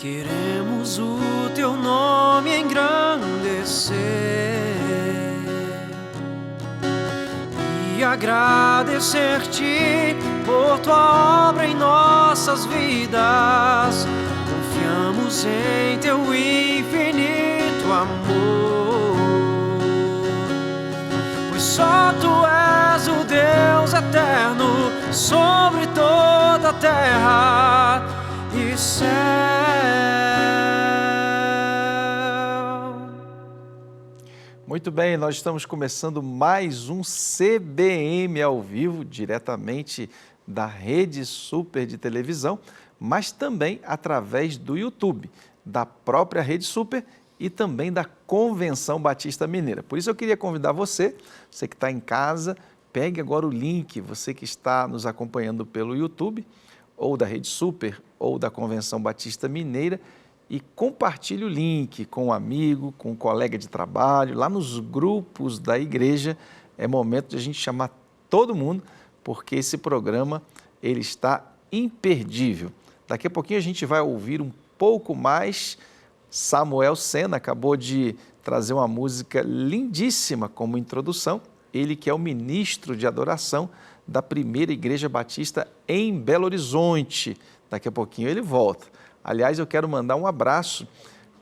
Queremos o teu nome engrandecer e agradecer-te por tua obra em nossas vidas. Confiamos em teu infinito amor, pois só tu és o Deus eterno sobre toda a terra e céu. Muito bem, nós estamos começando mais um CBM ao vivo, diretamente da Rede Super de televisão, mas também através do YouTube, da própria Rede Super e também da Convenção Batista Mineira. Por isso eu queria convidar você que está em casa, pegue agora o link, você que está nos acompanhando pelo YouTube, ou da Rede Super, ou da Convenção Batista Mineira, e compartilhe o link com um amigo, com um colega de trabalho, lá nos grupos da igreja. É momento de a gente chamar todo mundo, porque esse programa ele está imperdível. Daqui a pouquinho a gente vai ouvir um pouco mais. Samuel Sena acabou de trazer uma música lindíssima como introdução, ele que é o ministro de adoração da Primeira Igreja Batista em Belo Horizonte. Daqui a pouquinho ele volta. Aliás, eu quero mandar um abraço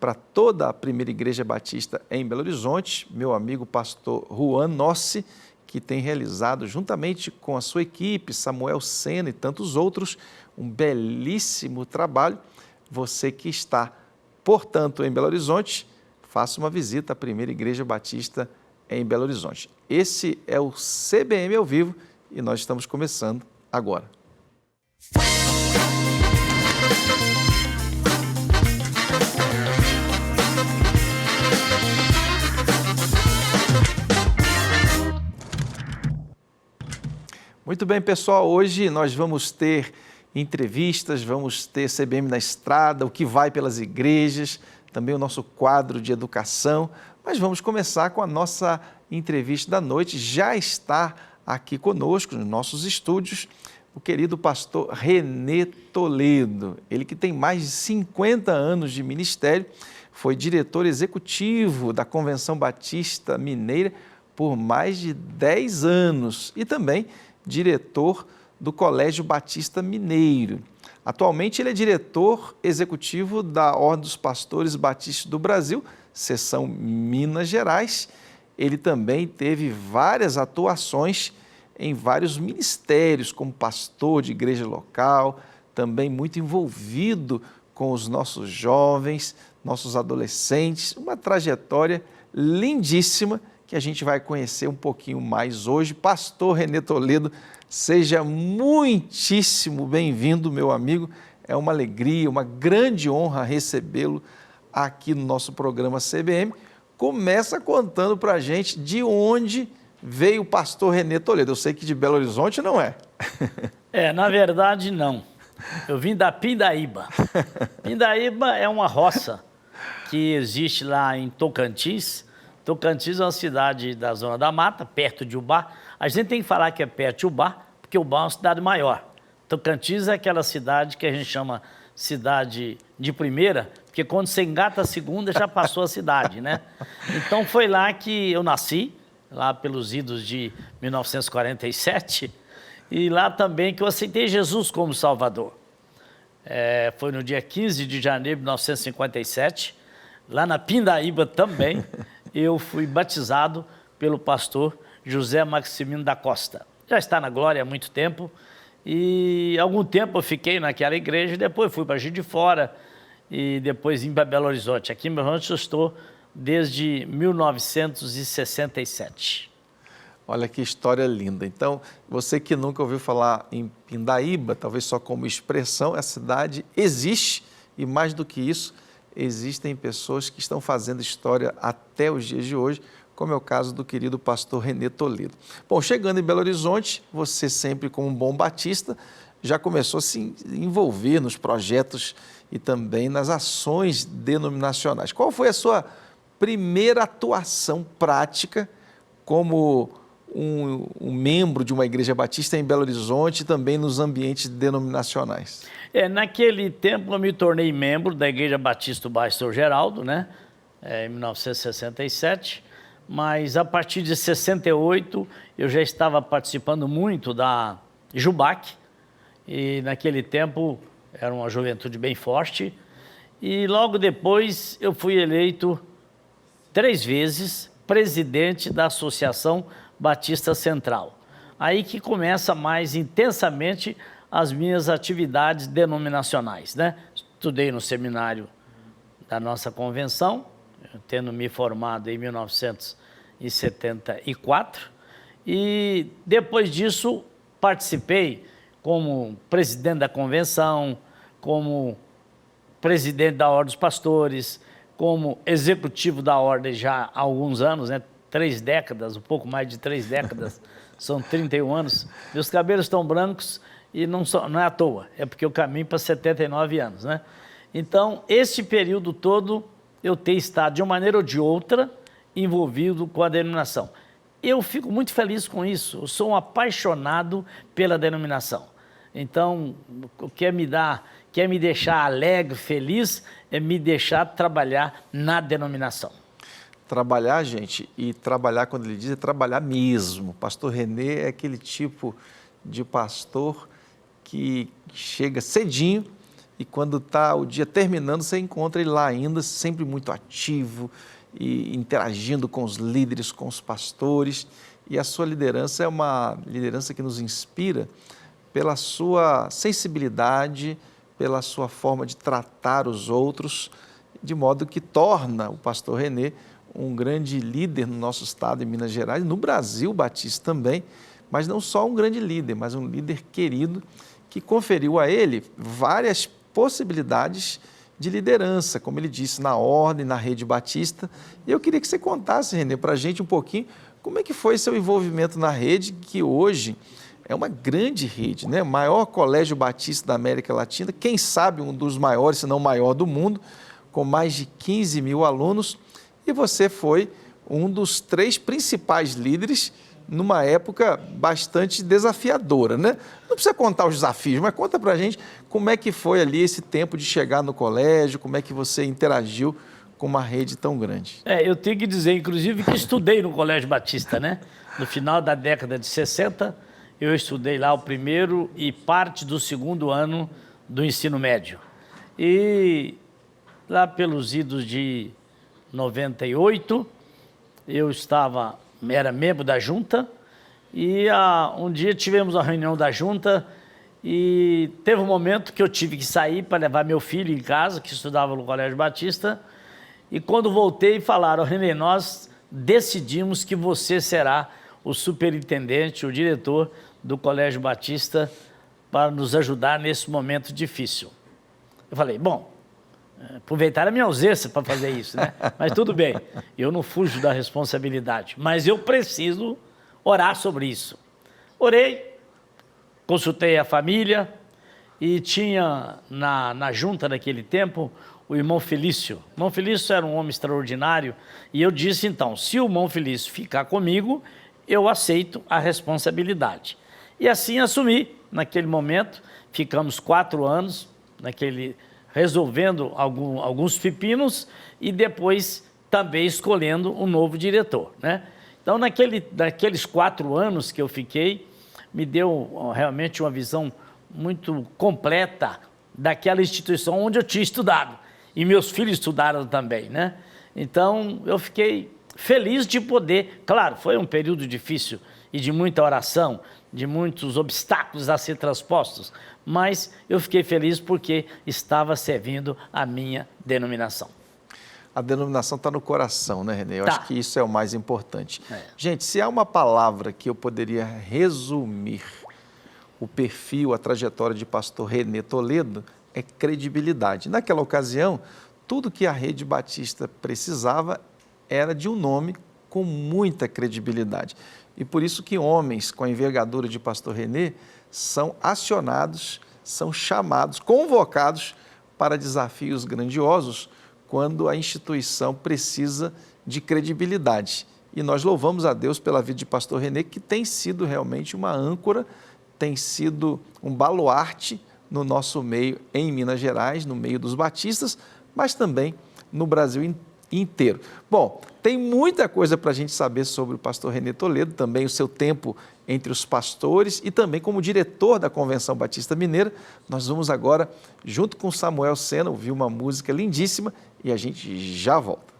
para toda a Primeira Igreja Batista em Belo Horizonte, meu amigo pastor Juan Nossi, que tem realizado, juntamente com a sua equipe, Samuel Sena e tantos outros, um belíssimo trabalho. Você que está, portanto, em Belo Horizonte, faça uma visita à Primeira Igreja Batista em Belo Horizonte. Esse é o CBM ao vivo e nós estamos começando agora. Muito bem, pessoal, hoje nós vamos ter entrevistas, vamos ter CBM na estrada, o que vai pelas igrejas, também o nosso quadro de educação, mas vamos começar com a nossa entrevista da noite. Já está aqui conosco, nos nossos estúdios, o querido pastor Renê Toledo, ele que tem mais de 50 anos de ministério, foi diretor executivo da Convenção Batista Mineira por mais de 10 anos e também diretor do Colégio Batista Mineiro. Atualmente ele é diretor executivo da Ordem dos Pastores Batistas do Brasil, seção Minas Gerais. Ele também teve várias atuações em vários ministérios, como pastor de igreja local, também muito envolvido com os nossos jovens, nossos adolescentes, uma trajetória lindíssima que a gente vai conhecer um pouquinho mais hoje. Pastor Renê Toledo, seja muitíssimo bem-vindo, meu amigo. É uma alegria, uma grande honra recebê-lo aqui no nosso programa CBM. Começa contando para a gente de onde veio o pastor Renê Toledo. Eu sei que de Belo Horizonte não é. Na verdade não. Eu vim da Pindaíba. Pindaíba é uma roça que existe lá em Tocantins. Tocantins é uma cidade da Zona da Mata, perto de Ubá. A gente tem que falar que é perto de Ubá, porque Ubá é uma cidade maior. Tocantins é aquela cidade que a gente chama cidade de primeira, porque quando você engata a segunda, já passou a cidade, né? Então foi lá que eu nasci, lá pelos idos de 1947, e lá também que eu aceitei Jesus como Salvador. Foi no dia 15 de janeiro de 1957, lá na Pindaíba também, eu fui batizado pelo pastor José Maximino da Costa. Já está na glória há muito tempo, e algum tempo eu fiquei naquela igreja, depois fui para Juiz de Fora, e depois vim para Belo Horizonte. Aqui em Belo Horizonte eu estou desde 1967. Olha que história linda. Então, você que nunca ouviu falar em Pindaíba, talvez só como expressão, a cidade existe, e mais do que isso, existem pessoas que estão fazendo história até os dias de hoje, como é o caso do querido pastor Renê Toledo. Bom, chegando em Belo Horizonte, você sempre como um bom batista, já começou a se envolver nos projetos e também nas ações denominacionais. Qual foi a sua primeira atuação prática como um membro de uma igreja batista em Belo Horizonte e também nos ambientes denominacionais? Naquele tempo eu me tornei membro da Igreja Batista do Bairro São Geraldo, né? Em 1967, mas a partir de 68 eu já estava participando muito da Jubac, e naquele tempo era uma juventude bem forte, e logo depois eu fui eleito 3 vezes presidente da Associação Batista Central. Aí que começa mais intensamente as minhas atividades denominacionais, né? Estudei no seminário da nossa convenção, tendo me formado em 1974, e depois disso participei como presidente da convenção, como presidente da Ordem dos Pastores, como executivo da Ordem já há alguns anos, né? 3 décadas, um pouco mais de 3 décadas, são 31 anos. Meus cabelos estão brancos e não é à toa, é porque eu caminho para 79 anos, né? Então, esse período todo, eu tenho estado, de uma maneira ou de outra, envolvido com a denominação. Eu fico muito feliz com isso, eu sou um apaixonado pela denominação. Então, o que quer me deixar alegre, feliz, é me deixar trabalhar na denominação. Trabalhar, gente, e trabalhar, quando ele diz, é trabalhar mesmo. Pastor Renê é aquele tipo de pastor que chega cedinho e quando está o dia terminando, você encontra ele lá ainda, sempre muito ativo e interagindo com os líderes, com os pastores. E a sua liderança é uma liderança que nos inspira pela sua sensibilidade, pela sua forma de tratar os outros, de modo que torna o pastor Renê um grande líder no nosso estado, em Minas Gerais, no Brasil Batista também, mas não só um grande líder, mas um líder querido que conferiu a ele várias possibilidades de liderança, como ele disse, na Ordem, na Rede Batista. E eu queria que você contasse, Renê, para a gente um pouquinho como é que foi seu envolvimento na rede, que hoje é uma grande rede, né? Maior colégio batista da América Latina, quem sabe um dos maiores, se não o maior do mundo, com mais de 15 mil alunos. E você foi um dos 3 principais líderes numa época bastante desafiadora, né? Não precisa contar os desafios, mas conta pra gente como é que foi ali esse tempo de chegar no colégio, como é que você interagiu com uma rede tão grande. Eu tenho que dizer, inclusive, que estudei no Colégio Batista, né? No final da década de 60, eu estudei lá o primeiro e parte do 2º ano do ensino médio. E lá pelos idos de 98, eu era membro da junta e um dia tivemos uma reunião da junta e teve um momento que eu tive que sair para levar meu filho em casa, que estudava no Colégio Batista, e quando voltei falaram: Renê, nós decidimos que você será o superintendente, o diretor do Colégio Batista para nos ajudar nesse momento difícil. Eu falei, bom, aproveitaram a minha ausência para fazer isso, né? Mas tudo bem, eu não fujo da responsabilidade, mas eu preciso orar sobre isso. Orei, consultei a família e tinha na junta naquele tempo o irmão Felício. O irmão Felício era um homem extraordinário e eu disse então, se o irmão Felício ficar comigo, eu aceito a responsabilidade. E assim assumi naquele momento, ficamos 4 anos resolvendo alguns pepinos e depois também escolhendo um novo diretor, né? Então, naqueles 4 anos que eu fiquei, me deu realmente uma visão muito completa daquela instituição onde eu tinha estudado. E meus filhos estudaram também, né? Então, eu fiquei feliz de poder... Claro, foi um período difícil e de muita oração, de muitos obstáculos a ser transpostos, mas eu fiquei feliz porque estava servindo a minha denominação. A denominação está no coração, né, Renê? Eu Tá. acho que isso é o mais importante. Gente, se há uma palavra que eu poderia resumir o perfil, a trajetória de pastor Renê Toledo, é credibilidade. Naquela ocasião, tudo que a Rede Batista precisava era de um nome com muita credibilidade. E por isso que homens com a envergadura de pastor Renê são acionados, são chamados, convocados para desafios grandiosos quando a instituição precisa de credibilidade. E nós louvamos a Deus pela vida de pastor Renê, que tem sido realmente uma âncora, tem sido um baluarte no nosso meio em Minas Gerais, no meio dos batistas, mas também no Brasil inteiro. Bom, tem muita coisa para a gente saber sobre o pastor Renê Toledo, também o seu tempo entre os pastores e também como diretor da Convenção Batista Mineira. Nós vamos agora, junto com Samuel Sena, ouvir uma música lindíssima e a gente já volta.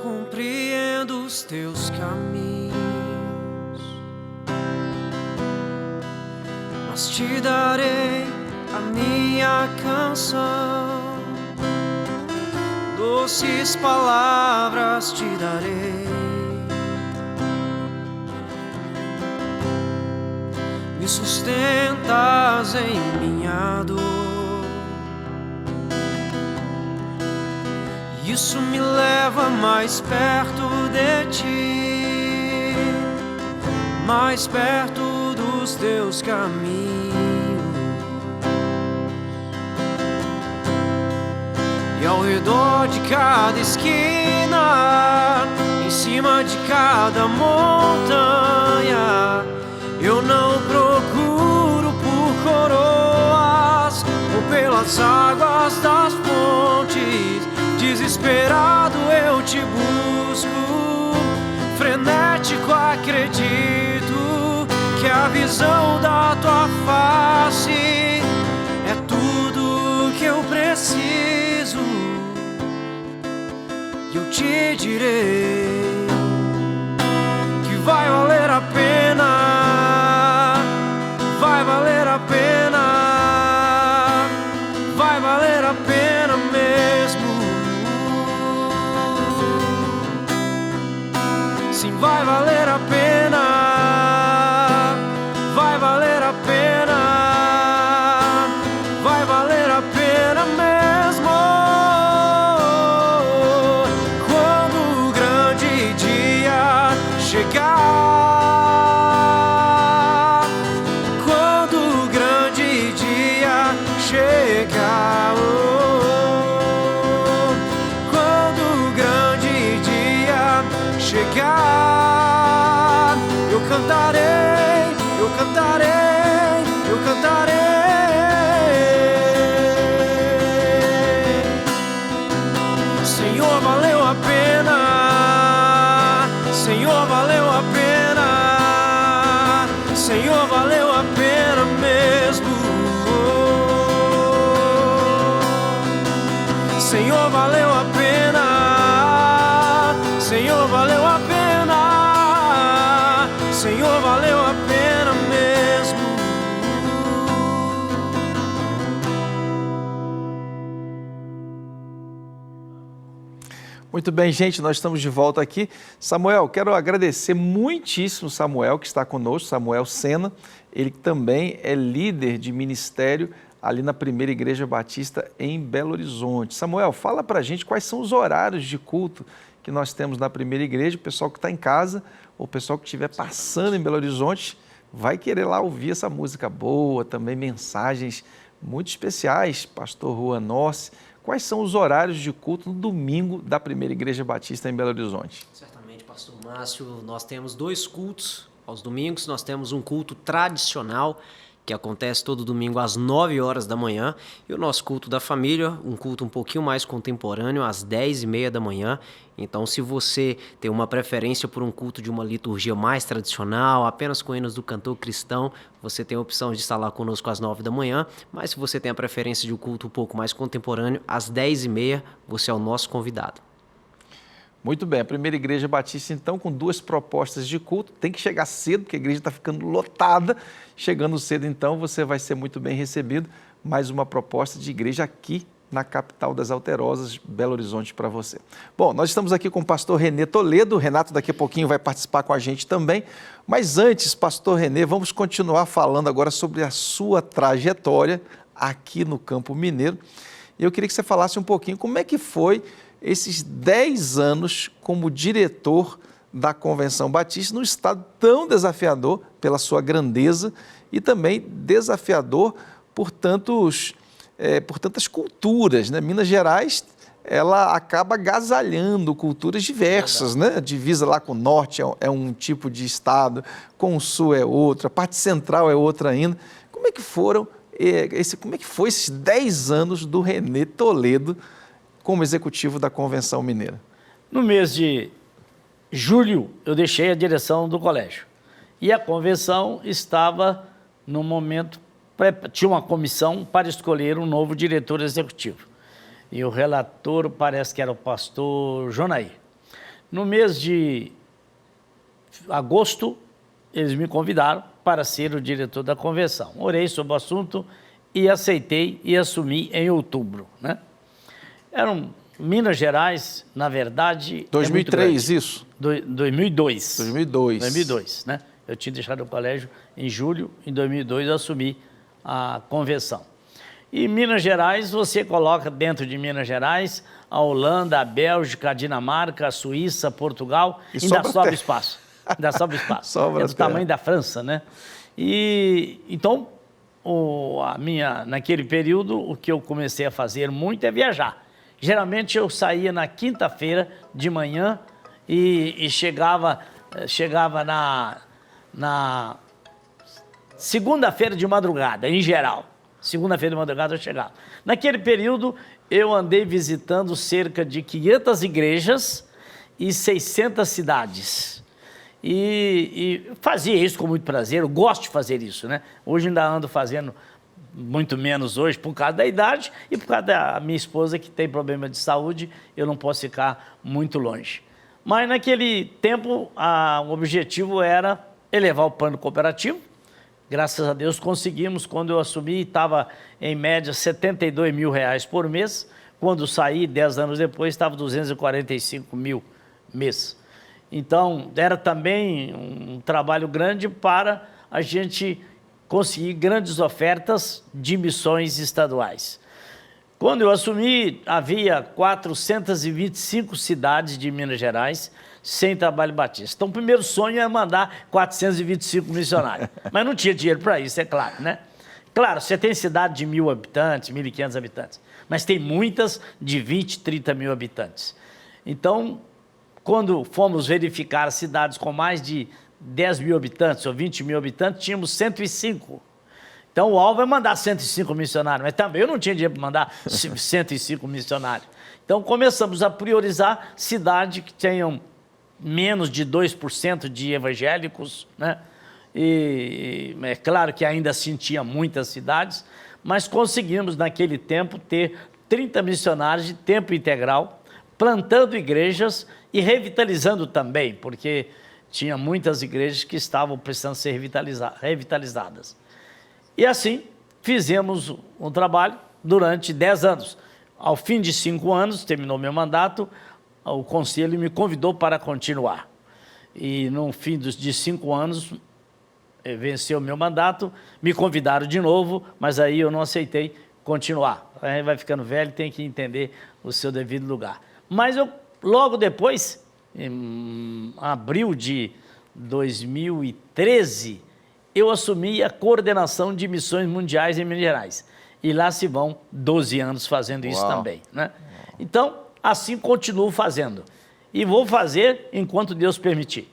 Compreendo os teus caminhos, mas te darei a minha canção, doces palavras te darei. Me sustentas em minha dor, isso me leva mais perto de ti, mais perto dos teus caminhos. E ao redor de cada esquina, em cima de cada montanha, eu não procuro por coroas ou pelas águas das fontes. Desesperado eu te busco, frenético acredito que a visão da tua face é tudo que eu preciso. E eu te direi que vai valer a pena, vai valer a pena, vai valer a pena mesmo. Sim, vai valer a pena, vai valer a pena, vai valer a pena mesmo. Quando o grande dia chegar, quando o grande dia chegar, quando o grande dia chegar, eu cantarei, eu cantarei, eu cantarei. Senhor, valeu a pena, Senhor, valeu a pena, Senhor, valeu a pena mesmo. Senhor, valeu a pena, Senhor, valeu a pena, Senhor, valeu a pena mesmo. Muito bem, gente, nós estamos de volta aqui. Samuel, quero agradecer muitíssimo Samuel, que está conosco, Samuel Sena, ele também é líder de ministério ali na Primeira Igreja Batista em Belo Horizonte. Samuel, fala para a gente quais são os horários de culto que nós temos na Primeira Igreja. O pessoal que está em casa, ou o pessoal que estiver passando em Belo Horizonte, vai querer lá ouvir essa música boa, também mensagens muito especiais, pastor Juan Nossi. Quais são os horários de culto no domingo da Primeira Igreja Batista em Belo Horizonte? Certamente, pastor Márcio, nós temos 2 cultos aos domingos. Nós temos um culto tradicional, que acontece todo domingo às 9 horas da manhã, e o nosso culto da família, um culto um pouquinho mais contemporâneo, às 10h30 da manhã. Então, se você tem uma preferência por um culto de uma liturgia mais tradicional, apenas com hinos do cantor cristão, você tem a opção de estar lá conosco às 9 da manhã, mas se você tem a preferência de um culto um pouco mais contemporâneo, às 10h30, você é o nosso convidado. Muito bem, a Primeira Igreja Batista, então, com 2 propostas de culto, tem que chegar cedo, porque a igreja está ficando lotada. Chegando cedo, então, você vai ser muito bem recebido. Mais uma proposta de igreja aqui na capital das Alterosas, Belo Horizonte, para você. Bom, nós estamos aqui com o pastor Renê Toledo. O Renato daqui a pouquinho vai participar com a gente também. Mas antes, pastor Renê, vamos continuar falando agora sobre a sua trajetória aqui no Campo Mineiro. E eu queria que você falasse um pouquinho como é que foi esses 10 anos como diretor da Convenção Batista, num estado tão desafiador pela sua grandeza e também desafiador por tantos por tantas culturas, né? Minas Gerais, ela acaba agasalhando culturas diversas, né? A divisa lá com o norte é um tipo de estado, com o sul é outra, a parte central é outra ainda. Como é que foi esses 10 anos do Renê Toledo como executivo da Convenção Mineira? No mês de julho, eu deixei a direção do colégio. E a convenção estava, no momento, tinha uma comissão para escolher um novo diretor executivo. E o relator parece que era o pastor Jonaí. No mês de agosto, eles me convidaram para ser o diretor da convenção. Orei sobre o assunto e aceitei e assumi em outubro, né? Minas Gerais, na verdade... 2003, isso? 2002. 2002. 2002, né? Eu tinha deixado o colégio em julho, em 2002 eu assumi a convenção. E Minas Gerais, você coloca dentro de Minas Gerais a Holanda, a Bélgica, a Dinamarca, a Suíça, Portugal, ainda sobra espaço. Ainda sobra espaço. Sobra é do tamanho da França, né? E então, naquele período, o que eu comecei a fazer muito é viajar. Geralmente eu saía na quinta-feira de manhã e chegava na segunda-feira de madrugada, em geral. Segunda-feira de madrugada eu chegava. Naquele período, eu andei visitando cerca de 500 igrejas e 600 cidades. E fazia isso com muito prazer, eu gosto de fazer isso, né? Hoje ainda ando fazendo muito menos hoje por causa da idade e por causa da minha esposa que tem problema de saúde, eu não posso ficar muito longe. Mas naquele tempo, o objetivo era elevar o plano cooperativo. Graças a Deus conseguimos. Quando eu assumi, estava em média R$72 mil por mês. Quando saí, 10 anos depois, estava 245 mil mês. Então, era também um trabalho grande para a gente conseguir grandes ofertas de missões estaduais. Quando eu assumi, havia 425 cidades de Minas Gerais sem trabalho batista. Então, o primeiro sonho era mandar 425 missionários. Mas não tinha dinheiro para isso, é claro, né? Claro, você tem cidade de 1.000 habitantes, 1.500 habitantes, mas tem muitas de 20, 30 mil habitantes. Então, quando fomos verificar cidades com mais de 10 mil habitantes ou 20 mil habitantes, tínhamos 105. Então, o alvo é mandar 105 missionários, mas também eu não tinha dinheiro para mandar 105 missionários. Então, começamos a priorizar cidades que tenham menos de 2% de evangélicos, né? E é claro que ainda assim tinha muitas cidades, mas conseguimos, naquele tempo, ter 30 missionários de tempo integral, plantando igrejas e revitalizando também, porque tinha muitas igrejas que estavam precisando ser revitalizadas. E assim, fizemos um trabalho durante 10 anos. Ao fim de 5 anos, terminou meu mandato, o conselho me convidou para continuar. E no fim de 5 anos, venceu o meu mandato, me convidaram de novo, mas aí eu não aceitei continuar. Aí vai ficando velho, tem que entender o seu devido lugar. Mas eu, logo depois, em abril de 2013, eu assumi a coordenação de missões mundiais em Minas Gerais. E lá se vão 12 anos fazendo isso também, né? Então, assim continuo fazendo. E vou fazer enquanto Deus permitir.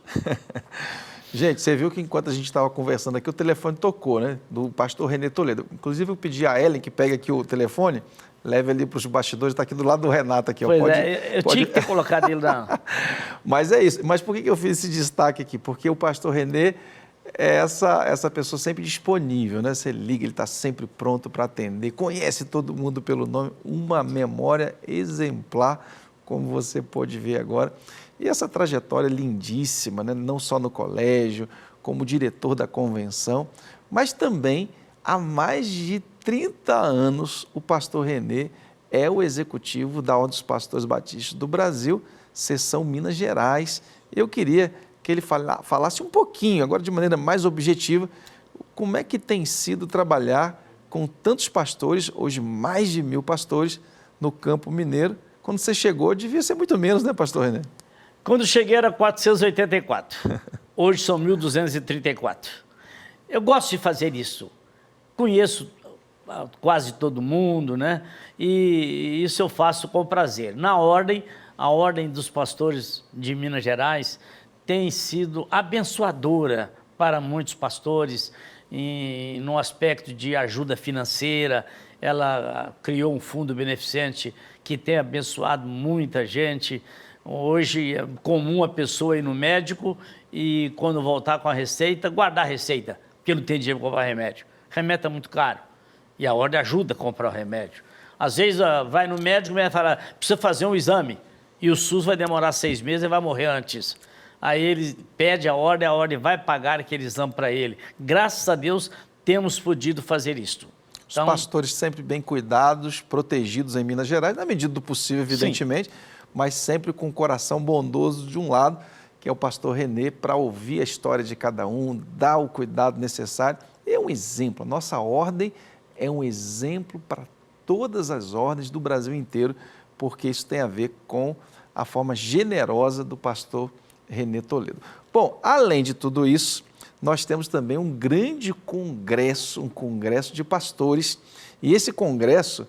Gente, você viu que enquanto a gente estava conversando aqui, o telefone tocou, né? Do pastor Renê Toledo. Inclusive, eu pedi a Ellen que pegue aqui o telefone, leve ali para os bastidores, está aqui do lado do Renato aqui. Pois eu tinha que ter colocado ele na... Mas é isso. Mas por que eu fiz esse destaque aqui? Porque o pastor Renê é essa pessoa sempre disponível, né? Você liga, ele está sempre pronto para atender, conhece todo mundo pelo nome, uma memória exemplar, como você pôde ver agora. E essa trajetória lindíssima, né? Não só no colégio, como diretor da convenção, mas também há mais de 30 anos o pastor Renê é o executivo da Ordem dos Pastores Batistas do Brasil, seção Minas Gerais. Eu queria que ele falasse um pouquinho, agora de maneira mais objetiva, como é que tem sido trabalhar com tantos pastores, hoje mais de 1.000 pastores, no campo mineiro. Quando você chegou, devia ser muito menos, né, pastor Renê? Quando cheguei era 484, hoje são 1.234. Eu gosto de fazer isso. Conheço quase todo mundo, né? E isso eu faço com prazer. A Ordem dos Pastores de Minas Gerais tem sido abençoadora para muitos pastores no aspecto de ajuda financeira. Ela criou um fundo beneficente que tem abençoado muita gente. Hoje é comum a pessoa ir no médico e, quando voltar com a receita, guardar a receita, porque não tem dinheiro para comprar remédio. Remédio é muito caro e a Ordem ajuda a comprar o remédio. Às vezes vai no médico e vai falar, precisa fazer um exame, e o SUS vai demorar 6 meses e vai morrer antes. Aí ele pede a Ordem vai pagar aquele exame para ele. Graças a Deus temos podido fazer isto. Os pastores sempre bem cuidados, protegidos em Minas Gerais, na medida do possível, evidentemente, sim, mas sempre com o coração bondoso de um lado, que é o pastor Renê, para ouvir a história de cada um, dar o cuidado necessário. É um exemplo, a nossa ordem é um exemplo para todas as ordens do Brasil inteiro, porque isso tem a ver com a forma generosa do pastor Renê Toledo. Bom, além de tudo isso, nós temos também um grande congresso, um congresso de pastores. E esse congresso,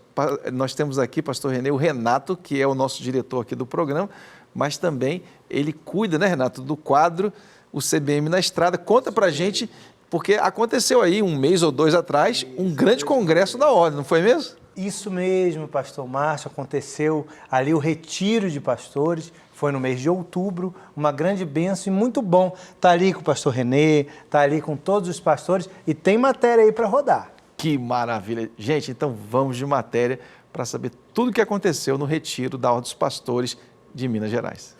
nós temos aqui, pastor Renê, o Renato, que é o nosso diretor aqui do programa, mas também ele cuida, né, Renato, do quadro, o CBM na Estrada. Conta pra gente, porque aconteceu aí 1 mês ou 2 atrás, um grande congresso da Ordem, não foi mesmo? Isso mesmo, pastor Márcio, aconteceu ali o retiro de pastores, foi no mês de outubro, uma grande bênção e muito bom. Está ali com o pastor Renê, está ali com todos os pastores e tem matéria aí para rodar. Que maravilha! Gente, então vamos de matéria para saber tudo o que aconteceu no retiro da Ordem dos Pastores de Minas Gerais.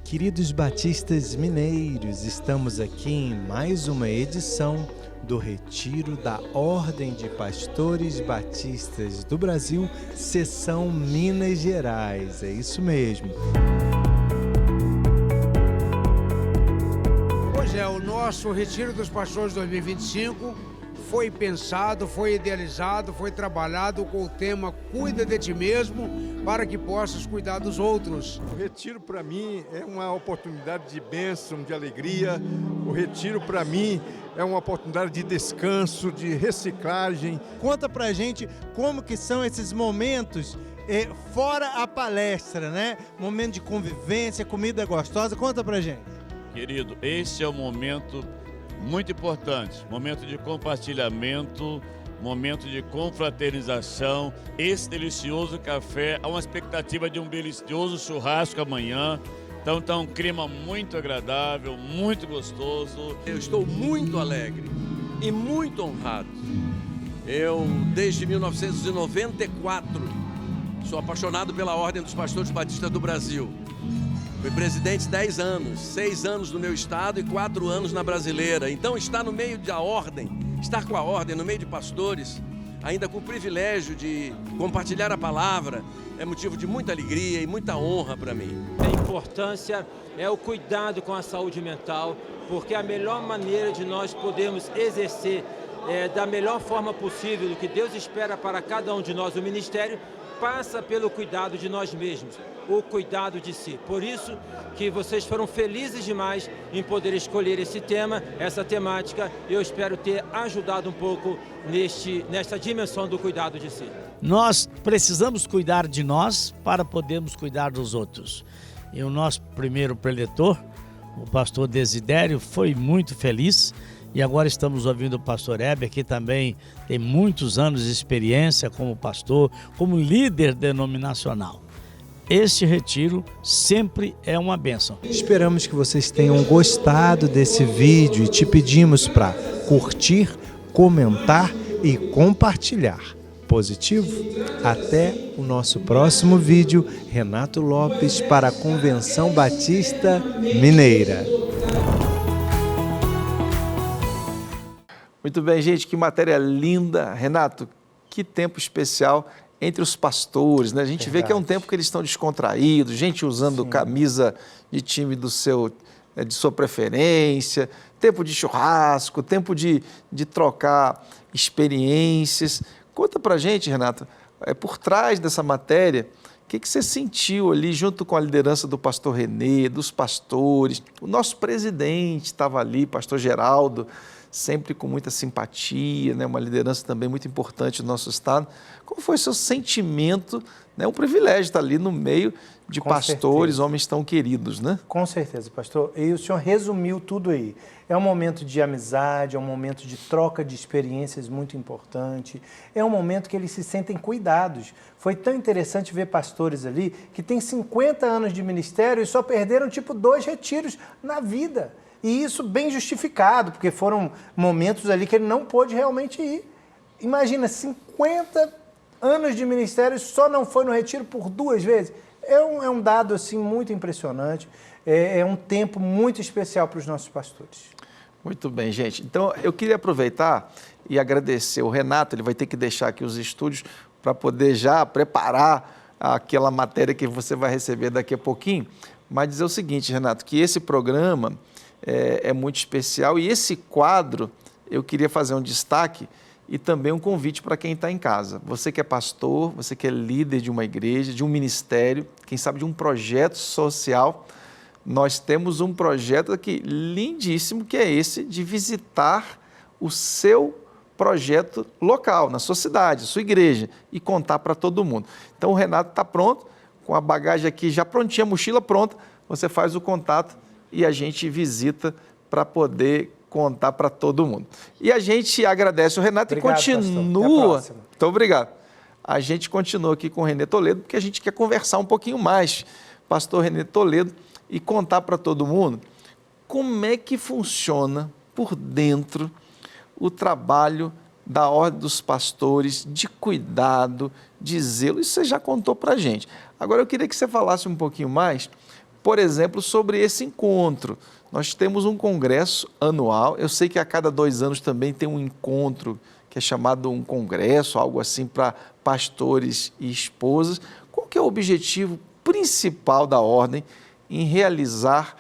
Queridos batistas mineiros, estamos aqui em mais uma edição do Retiro da Ordem de Pastores Batistas do Brasil, seção Minas Gerais. É isso mesmo. Pois é, o nosso Retiro dos Pastores 2025 foi pensado, foi idealizado, foi trabalhado com o tema Cuida de ti mesmo para que possas cuidar dos outros. O retiro para mim é uma oportunidade de bênção, de alegria. O retiro para mim é uma oportunidade de descanso, de reciclagem. Conta pra gente como que são esses momentos fora a palestra, né? Momento de convivência, comida gostosa. Conta pra gente. Querido, esse é um momento muito importante, momento de compartilhamento, momento de confraternização, esse delicioso café, há uma expectativa de um delicioso churrasco amanhã. Então está um clima muito agradável, muito gostoso. Eu estou muito alegre e muito honrado. Eu, desde 1994, sou apaixonado pela Ordem dos Pastores Batistas do Brasil. Fui presidente 10 anos, 6 anos no meu estado e 4 anos na brasileira. Então estar no meio da ordem, estar com a ordem, no meio de pastores, ainda com o privilégio de compartilhar a palavra, é motivo de muita alegria e muita honra para mim. A importância é o cuidado com a saúde mental, porque a melhor maneira de nós podermos exercer da melhor forma possível o que Deus espera para cada um de nós, o ministério, passa pelo cuidado de nós mesmos, o cuidado de si. Por isso que vocês foram felizes demais em poder escolher esse tema, essa temática, e eu espero ter ajudado um pouco nesta dimensão do cuidado de si. Nós precisamos cuidar de nós para podermos cuidar dos outros. E o nosso primeiro preletor, o pastor Desidério, foi muito feliz. E agora estamos ouvindo o pastor Heber, que também tem muitos anos de experiência como pastor, como líder denominacional. Este retiro sempre é uma bênção. Esperamos que vocês tenham gostado desse vídeo e te pedimos para curtir, comentar e compartilhar. Positivo? Até o nosso próximo vídeo. Renato Lopes para a Convenção Batista Mineira. Muito bem, gente, que matéria linda. Renato, que tempo especial entre os pastores, né? A gente vê que é um tempo que eles estão descontraídos, gente usando camisa de time de sua preferência, tempo de churrasco, tempo de trocar experiências. Conta pra gente, Renato, por trás dessa matéria, que você sentiu ali junto com a liderança do pastor Renê, dos pastores? O nosso presidente estava ali, pastor Geraldo, sempre com muita simpatia, né? Uma liderança também muito importante do nosso estado. Qual foi o seu sentimento? É um privilégio estar ali no meio de pastores, homens tão queridos, né? Com certeza, pastor. E o senhor resumiu tudo aí. É um momento de amizade, é um momento de troca de experiências muito importante, é um momento que eles se sentem cuidados. Foi tão interessante ver pastores ali que têm 50 anos de ministério e só perderam tipo 2 retiros na vida. E isso bem justificado, porque foram momentos ali que ele não pôde realmente ir. Imagina, 50 anos de ministério e só não foi no retiro por 2 vezes. É um dado assim muito impressionante, é um tempo muito especial para os nossos pastores. Muito bem, gente. Então, eu queria aproveitar e agradecer o Renato, ele vai ter que deixar aqui os estúdios para poder já preparar aquela matéria que você vai receber daqui a pouquinho, mas dizer o seguinte, Renato, que esse programa é muito especial e esse quadro, eu queria fazer um destaque e também um convite para quem está em casa. Você que é pastor, você que é líder de uma igreja, de um ministério, quem sabe de um projeto social, nós temos um projeto aqui lindíssimo, que é esse de visitar o seu projeto local, na sua cidade, sua igreja, e contar para todo mundo. Então o Renato está pronto, com a bagagem aqui já prontinha, a mochila pronta, você faz o contato e a gente visita para poder contar para todo mundo. E a gente agradece o Renato. Obrigado, e continua... Muito obrigado. A gente continua aqui com o Renê Toledo, porque a gente quer conversar um pouquinho mais, pastor Renê Toledo, e contar para todo mundo como é que funciona por dentro o trabalho da Ordem dos Pastores, de cuidado, de zelo. Isso você já contou para a gente. Agora eu queria que você falasse um pouquinho mais, por exemplo, sobre esse encontro. Nós temos um congresso anual, eu sei que a cada 2 anos também tem um encontro que é chamado um congresso, algo assim para pastores e esposas. Qual que é o objetivo principal da Ordem em realizar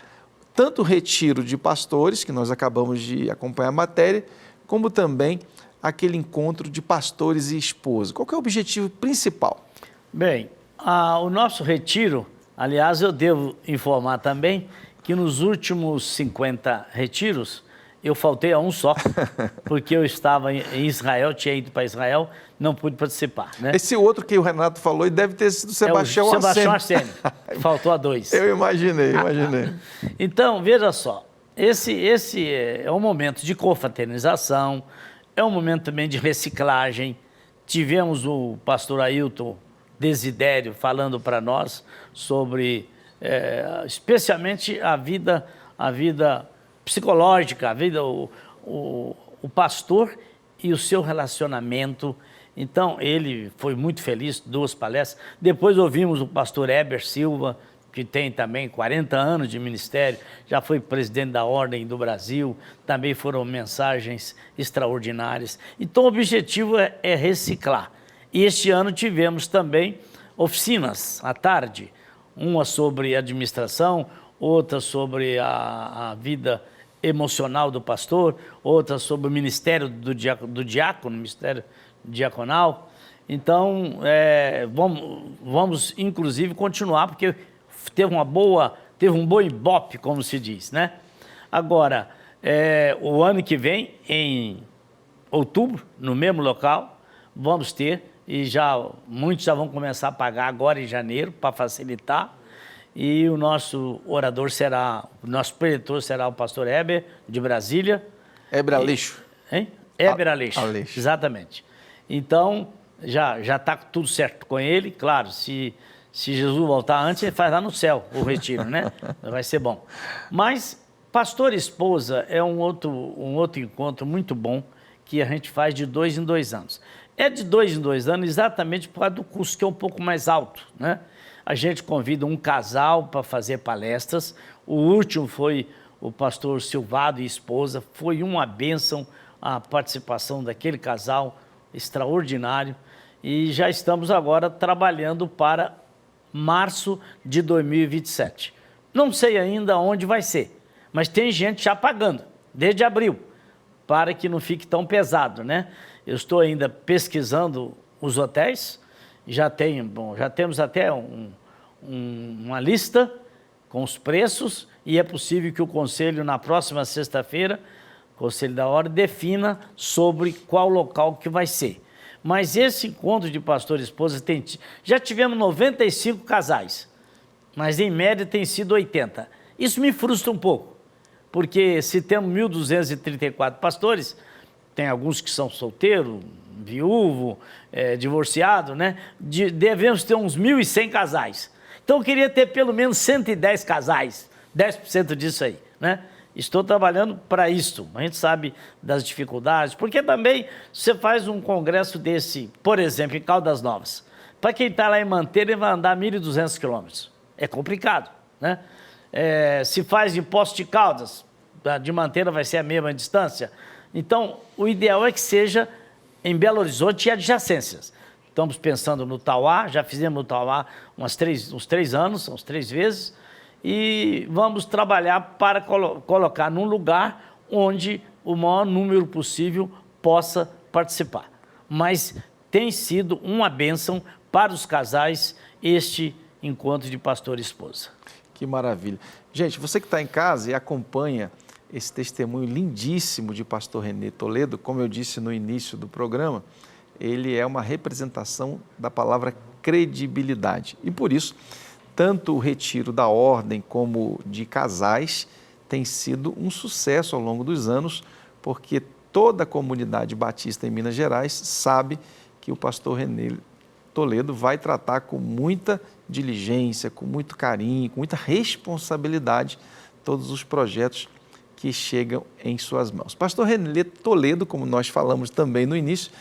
tanto o retiro de pastores, que nós acabamos de acompanhar a matéria, como também aquele encontro de pastores e esposas? Qual que é o objetivo principal? Bem, o nosso retiro, aliás, eu devo informar também que nos últimos 50 retiros, eu faltei a um só, porque eu estava em Israel, tinha ido para Israel, não pude participar. Né? Esse outro que o Renato falou, e deve ter sido Sebastião Assene. Sebastião Assene, faltou a 2. Eu imaginei. Então, veja só, esse é um momento de confraternização, é um momento também de reciclagem. Tivemos o pastor Ailton Desidério falando para nós sobre, especialmente a vida psicológica, o pastor e o seu relacionamento. Então, ele foi muito feliz, 2 palestras. Depois ouvimos o pastor Heber Silva, que tem também 40 anos de ministério, já foi presidente da Ordem do Brasil, também foram mensagens extraordinárias. Então, o objetivo é reciclar. E este ano tivemos também oficinas à tarde, uma sobre administração, outra sobre a vida emocional do pastor, outra sobre o ministério do diácono, ministério diaconal. Então, vamos inclusive continuar, porque teve um bom ibope, como se diz, né? Agora, o ano que vem, em outubro, no mesmo local, vamos ter, e muitos já vão começar a pagar agora em janeiro, para facilitar. E o nosso preletor será o pastor Heber, de Brasília. Heber Aleixo. Hein? Heber Aleixo, exatamente. Então, já está tudo certo com ele. Claro, se Jesus voltar antes, ele faz lá no céu o retiro, né? Vai ser bom. Mas pastor e esposa é um outro encontro muito bom que a gente faz de 2 em 2 anos. É de 2 em 2 anos exatamente por causa do custo, que é um pouco mais alto, né? A gente convida um casal para fazer palestras. O último foi o pastor Silvado e esposa. Foi uma bênção a participação daquele casal extraordinário. E já estamos agora trabalhando para março de 2027. Não sei ainda onde vai ser, mas tem gente já pagando, desde abril, para que não fique tão pesado, né? Eu estou ainda pesquisando os hotéis já temos até uma lista com os preços e é possível que o Conselho, na próxima sexta-feira, o Conselho da Ordem, defina sobre qual local que vai ser. Mas esse encontro de pastor e esposa já tivemos 95 casais, mas em média tem sido 80. Isso me frustra um pouco, porque se temos 1.234 pastores, tem alguns que são solteiros, viúvo, divorciado, né? Devemos ter uns 1.100 casais. Então eu queria ter pelo menos 110 casais, 10% disso aí, né? Estou trabalhando para isso. A gente sabe das dificuldades, porque também você faz um congresso desse, por exemplo, em Caldas Novas. Para quem está lá em Manteira, ele vai andar 1.200 quilômetros. É complicado, né? Se faz em Poços de Caldas, de Manteira vai ser a mesma distância. Então, o ideal é que seja em Belo Horizonte e adjacências. Estamos pensando no Tauá, já fizemos no Tauá uns 3 anos, uns 3 vezes, e vamos trabalhar para colocar num lugar onde o maior número possível possa participar. Mas tem sido uma bênção para os casais este encontro de pastor e esposa. Que maravilha. Gente, você que está em casa e acompanha esse testemunho lindíssimo de pastor Renê Toledo, como eu disse no início do programa, ele é uma representação da palavra credibilidade. E por isso, tanto o retiro da ordem como de casais tem sido um sucesso ao longo dos anos, porque toda a comunidade batista em Minas Gerais sabe que o pastor Renê Toledo vai tratar com muita diligência, com muito carinho, com muita responsabilidade todos os projetos que chegam em suas mãos. Pastor Renê Toledo, como nós falamos também no início,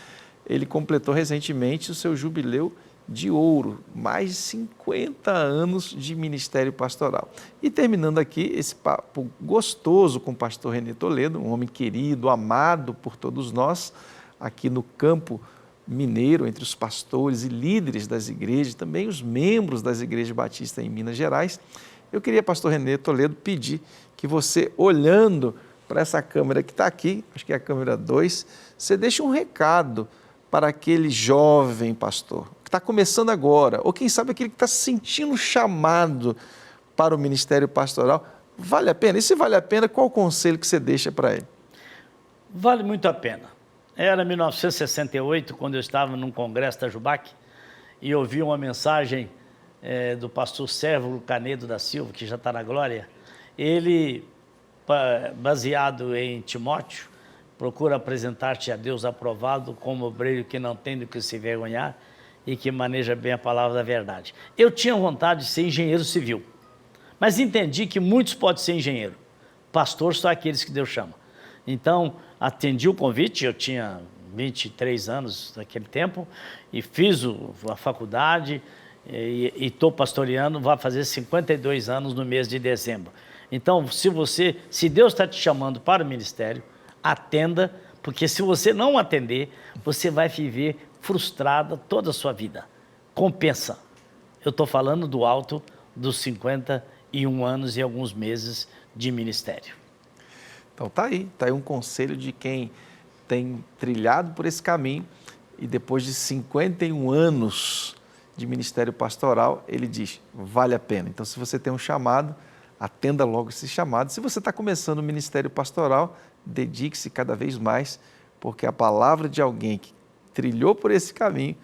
ele completou recentemente o seu jubileu de ouro, mais de 50 anos de ministério pastoral. E terminando aqui esse papo gostoso com o pastor Renê Toledo, um homem querido, amado por todos nós, aqui no campo mineiro, entre os pastores e líderes das igrejas, também os membros das igrejas batistas em Minas Gerais. Eu queria, pastor Renê Toledo, pedir que você, olhando para essa câmera que está aqui, acho que é a câmera 2, você deixe um recado para aquele jovem pastor que está começando agora, ou quem sabe aquele que está se sentindo chamado para o ministério pastoral. Vale a pena? E se vale a pena, qual o conselho que você deixa para ele? Vale muito a pena. Era 1968, quando eu estava num congresso da Jubac, e ouvi uma mensagem do pastor Sérvulo Canedo da Silva, que já está na glória. Ele, baseado em Timóteo, procura apresentar-te a Deus aprovado como obreiro que não tem do que se envergonhar e que maneja bem a palavra da verdade. Eu tinha vontade de ser engenheiro civil, mas entendi que muitos podem ser engenheiro. Pastor são aqueles que Deus chama. Então, atendi o convite, eu tinha 23 anos naquele tempo, e fiz a faculdade, e estou pastoreando, vai fazer 52 anos no mês de dezembro. Então, se Deus está te chamando para o ministério, atenda, porque se você não atender, você vai viver frustrada toda a sua vida. Compensa. Eu estou falando do alto dos 51 anos e alguns meses de ministério. Então tá aí um conselho de quem tem trilhado por esse caminho e depois de 51 anos de ministério pastoral, ele diz, vale a pena. Então, se você tem um chamado, atenda logo esse chamado. Se você está começando o ministério pastoral, dedique-se cada vez mais, porque a palavra de alguém que trilhou por esse caminho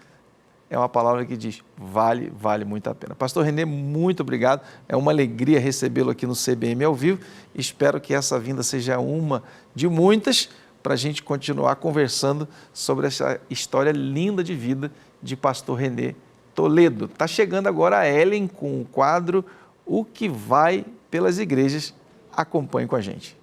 é uma palavra que diz, vale muito a pena. Pastor Renê, muito obrigado. É uma alegria recebê-lo aqui no CBM ao vivo. Espero que essa vinda seja uma de muitas para a gente continuar conversando sobre essa história linda de vida de pastor Renê Toledo. Está chegando agora a Ellen com o quadro O que vai pelas igrejas. Acompanhe com a gente.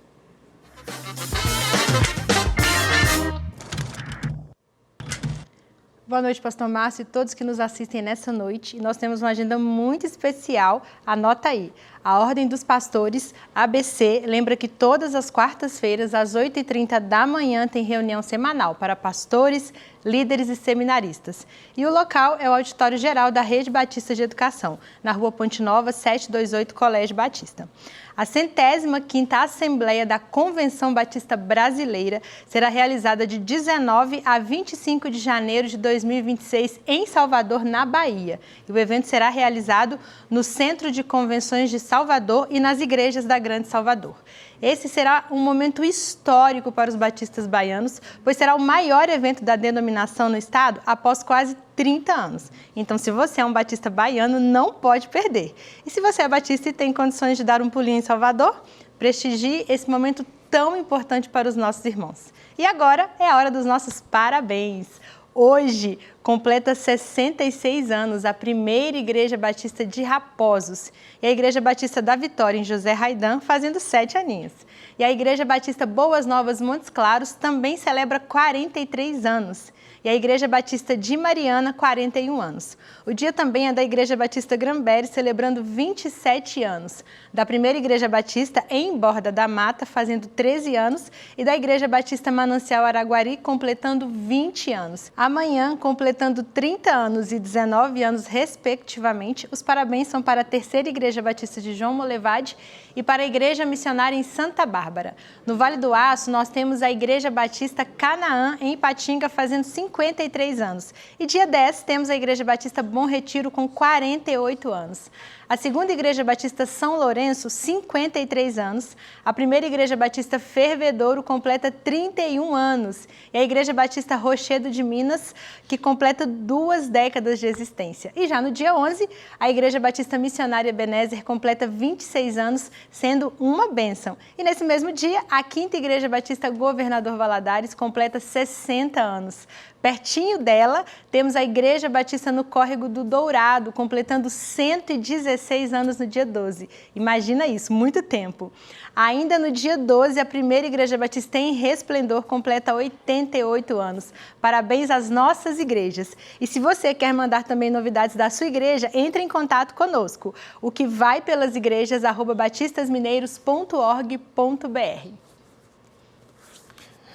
Boa noite, pastor Márcio e todos que nos assistem nessa noite. E nós temos uma agenda muito especial, anota aí. A Ordem dos Pastores, ABC, lembra que todas as quartas-feiras, às 8h30 da manhã, tem reunião semanal para pastores, líderes e seminaristas. E o local é o Auditório Geral da Rede Batista de Educação, na Rua Ponte Nova, 728, Colégio Batista. A 105ª Assembleia da Convenção Batista Brasileira será realizada de 19 a 25 de janeiro de 2026 em Salvador, na Bahia. E o evento será realizado no Centro de Convenções de Salvador e nas igrejas da Grande Salvador. Esse será um momento histórico para os batistas baianos, pois será o maior evento da denominação no estado após quase 30 anos. Então, se você é um batista baiano, não pode perder. E se você é batista e tem condições de dar um pulinho em Salvador, prestigie esse momento tão importante para os nossos irmãos. E agora é a hora dos nossos parabéns. Hoje completa 66 anos a primeira Igreja Batista de Raposos e a Igreja Batista da Vitória, em José Raidan, fazendo 7 aninhos. E a Igreja Batista Boas Novas Montes Claros também celebra 43 anos. E a Igreja Batista de Mariana, 41 anos. O dia também é da Igreja Batista Gramberi, celebrando 27 anos. Da primeira Igreja Batista em Borda da Mata, fazendo 13 anos. E da Igreja Batista Manancial Araguari, completando 20 anos. Amanhã, completando 30 anos e 19 anos, respectivamente, os parabéns são para a terceira Igreja Batista de João Molevade e para a Igreja Missionária em Santa Bárbara. No Vale do Aço, nós temos a Igreja Batista Canaã, em Ipatinga, fazendo 53 anos. E dia 10, temos a Igreja Batista Bom Retiro, com 48 anos. A segunda Igreja Batista São Lourenço, 53 anos. A primeira Igreja Batista Fervedouro completa 31 anos. E a Igreja Batista Rochedo de Minas, que completa 2 décadas de existência. E já no dia 11, a Igreja Batista Missionária Ebenezer completa 26 anos, sendo uma bênção. E nesse mesmo dia, a quinta Igreja Batista Governador Valadares completa 60 anos. Pertinho dela, temos a Igreja Batista no Córrego do Dourado, completando 116 anos no dia 12. Imagina isso, muito tempo. Ainda no dia 12, a primeira Igreja Batista em Resplendor completa 88 anos. Parabéns às nossas igrejas. E se você quer mandar também novidades da sua igreja, entre em contato conosco. O que vai pelas igrejas, @batistasmineiros.org.br.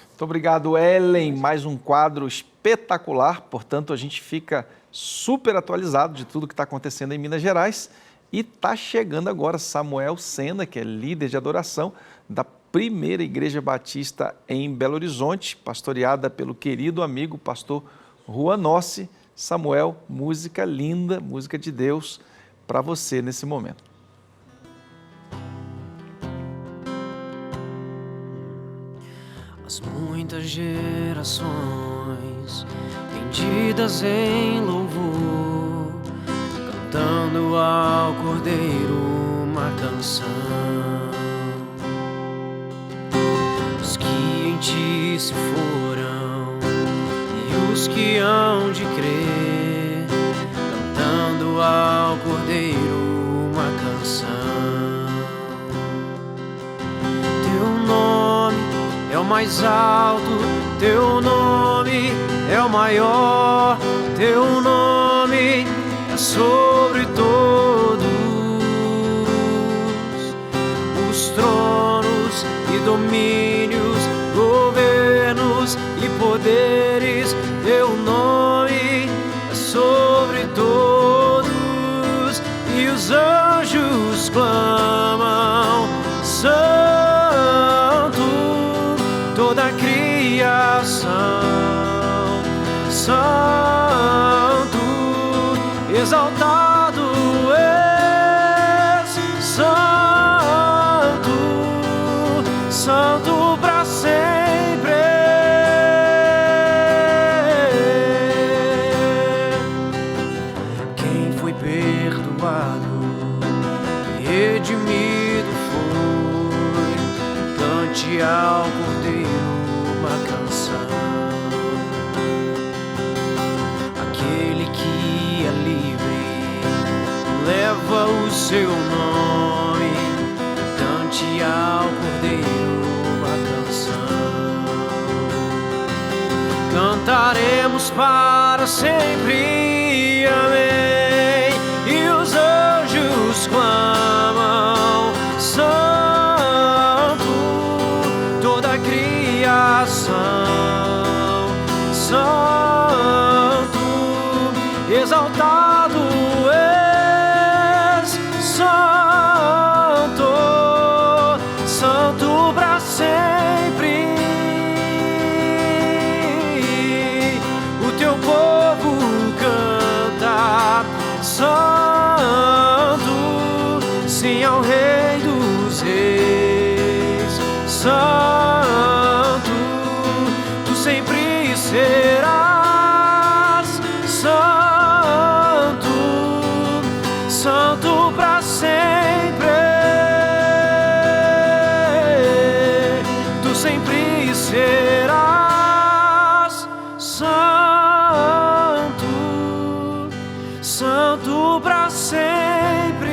Muito obrigado, Ellen. Mais um quadro espetacular. Portanto, a gente fica super atualizado de tudo que está acontecendo em Minas Gerais. E está chegando agora Samuel Sena, que é líder de adoração da primeira Igreja Batista em Belo Horizonte, pastoreada pelo querido amigo pastor Juan Nossi. Samuel, música linda, música de Deus para você nesse momento. As muitas gerações rendidas em louvor, cantando ao Cordeiro uma canção. Os que em ti se foram e os que hão de crer, cantando ao Cordeiro uma canção. Teu nome é o mais alto, teu nome é o maior, teu nome é sobre todos os tronos e domínios, governos e poderes, teu nome é sobre todos, e os anjos clamam, toda a criação, santo, exaltado és, santo, santo para sempre. Quem foi perdoado, redimido foi, cante ao Cordeiro uma canção. Aquele que é livre leva o seu nome, cante ao Cordeiro uma canção. Cantaremos para sempre, amém, e os anjos clamam, exaltado és, santo, santo para sempre. O teu povo canta, santo, sim ao Rei dos Reis, santo, tu sempre serás, santo, santo para sempre, tu sempre serás, santo, santo para sempre.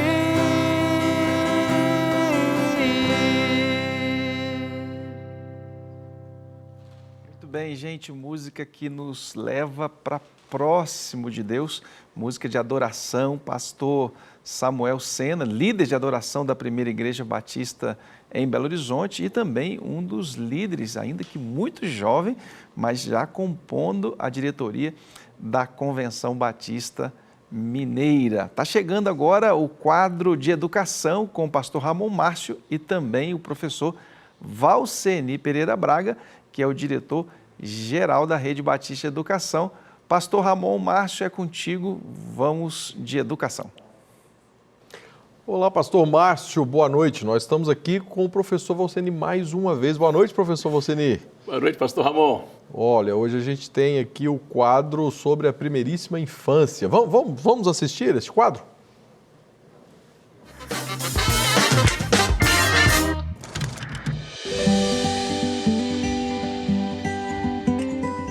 Muito bem, gente, música que nos leva para próximo de Deus, música de adoração, pastor Samuel Sena, líder de adoração da Primeira Igreja Batista em Belo Horizonte e também um dos líderes, ainda que muito jovem, mas já compondo a diretoria da Convenção Batista Mineira. Está chegando agora o quadro de educação com o pastor Ramon Márcio e também o professor Valceni Pereira Braga, que é o diretor-geral da Rede Batista de Educação. Pastor Ramon Márcio, é contigo, vamos de educação. Olá, pastor Márcio, boa noite. Nós estamos aqui com o professor Valceni mais uma vez. Boa noite, professor Valceni. Boa noite, pastor Ramon. Olha, hoje a gente tem aqui o quadro sobre a primeiríssima infância. Vamos assistir esse quadro?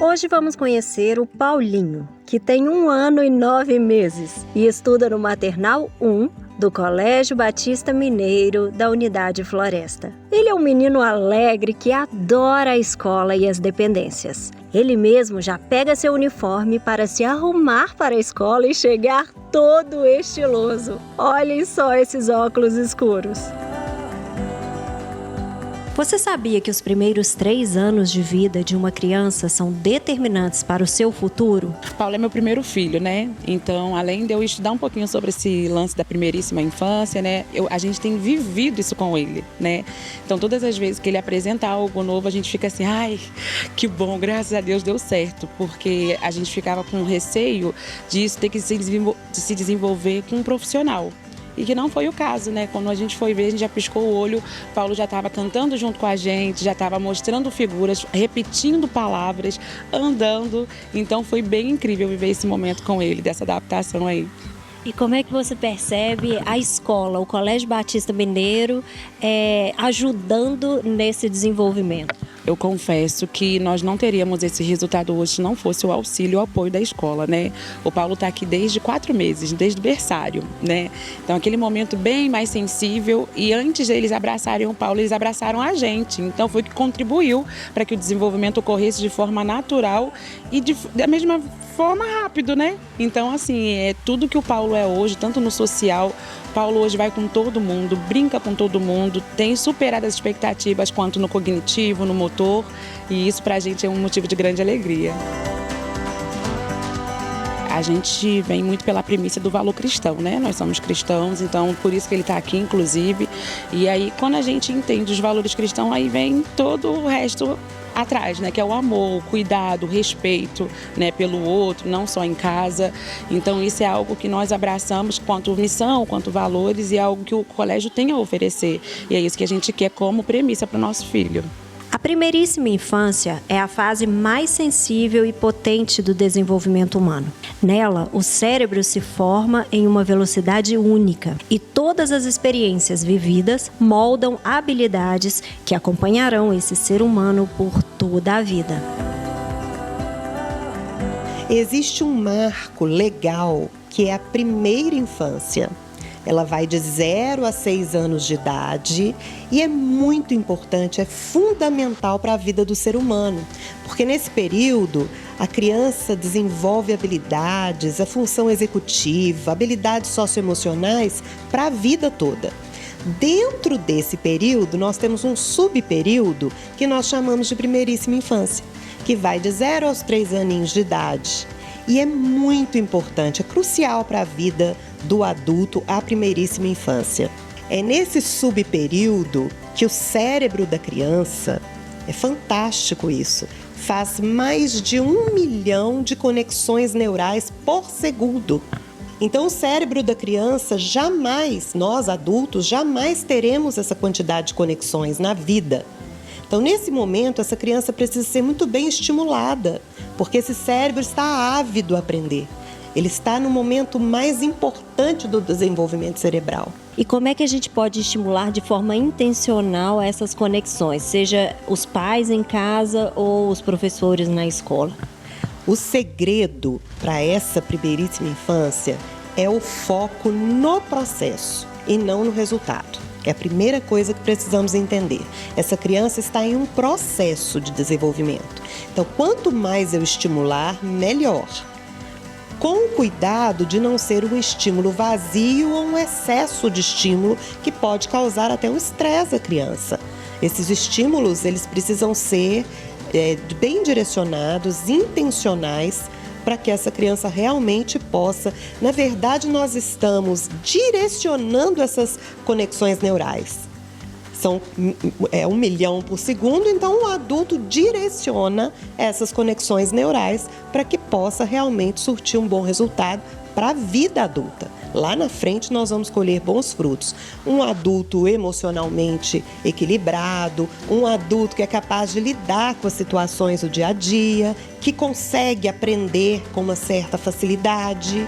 Hoje vamos conhecer o Paulinho, que tem 1 ano e 9 meses e estuda no Maternal 1 do Colégio Batista Mineiro da Unidade Floresta. Ele é um menino alegre que adora a escola e as dependências. Ele mesmo já pega seu uniforme para se arrumar para a escola e chegar todo estiloso. Olhem só esses óculos escuros. Você sabia que os primeiros 3 anos de vida de uma criança são determinantes para o seu futuro? Paulo é meu primeiro filho, né? Então, além de eu estudar um pouquinho sobre esse lance da primeiríssima infância, né? A gente tem vivido isso com ele, né? Então, todas as vezes que ele apresenta algo novo, a gente fica assim, ai, que bom, graças a Deus deu certo. Porque a gente ficava com receio disso ter que se desenvolver com um profissional. E que não foi o caso, né? Quando a gente foi ver, a gente já piscou o olho, Paulo já estava cantando junto com a gente, já estava mostrando figuras, repetindo palavras, andando. Então foi bem incrível viver esse momento com ele, dessa adaptação aí. E como é que você percebe a escola, o Colégio Batista Mineiro, ajudando nesse desenvolvimento? Eu confesso que nós não teríamos esse resultado hoje se não fosse o auxílio e o apoio da escola, né? O Paulo está aqui desde 4 meses, desde o berçário, né? Então, aquele momento bem mais sensível e antes deles abraçarem o Paulo, eles abraçaram a gente. Então, foi o que contribuiu para que o desenvolvimento ocorresse de forma natural e da mesma forma rápido, né? Então, assim, é tudo que o Paulo é hoje, tanto no social. Paulo hoje vai com todo mundo, brinca com todo mundo, tem superado as expectativas quanto no cognitivo, no motor, e isso pra gente é um motivo de grande alegria. A gente vem muito pela premissa do valor cristão, né? Nós somos cristãos, então por isso que ele está aqui, inclusive. E aí, quando a gente entende os valores cristãos, aí vem todo o resto atrás, né? Que é o amor, o cuidado, o respeito, né? Pelo outro, não só em casa. Então isso é algo que nós abraçamos quanto missão, quanto valores e é algo que o colégio tem a oferecer. E é isso que a gente quer como premissa para o nosso filho. A primeiríssima infância é a fase mais sensível e potente do desenvolvimento humano. Nela, o cérebro se forma em uma velocidade única e todas as experiências vividas moldam habilidades que acompanharão esse ser humano por toda a vida. Existe um marco legal que é a primeira infância. Ela vai de 0 a 6 anos de idade e é muito importante, é fundamental para a vida do ser humano, porque nesse período a criança desenvolve habilidades, a função executiva, habilidades socioemocionais para a vida toda. Dentro desse período, nós temos um subperíodo que nós chamamos de primeiríssima infância, que vai de 0 aos 3 aninhos de idade. E é muito importante, é crucial para a vida do adulto a primeiríssima infância. É nesse subperíodo que o cérebro da criança, é fantástico isso, faz mais de 1 milhão de conexões neurais por segundo. Então, o cérebro da criança jamais, nós adultos, jamais teremos essa quantidade de conexões na vida. Então, nesse momento, essa criança precisa ser muito bem estimulada, porque esse cérebro está ávido a aprender. Ele está no momento mais importante do desenvolvimento cerebral. E como é que a gente pode estimular de forma intencional essas conexões, seja os pais em casa ou os professores na escola? O segredo para essa primeiríssima infância é o foco no processo e não no resultado. É a primeira coisa que precisamos entender. Essa criança está em um processo de desenvolvimento. Então, quanto mais eu estimular, melhor. Com cuidado de não ser um estímulo vazio ou um excesso de estímulo que pode causar até um estresse à criança. Esses estímulos, eles precisam ser bem direcionados, intencionais, para que essa criança realmente possa... Na verdade, nós estamos direcionando essas conexões neurais. São 1 milhão por segundo, então o adulto direciona essas conexões neurais para que possa realmente surtir um bom resultado para a vida adulta. Lá na frente nós vamos colher bons frutos. Um adulto emocionalmente equilibrado, um adulto que é capaz de lidar com as situações do dia a dia, que consegue aprender com uma certa facilidade.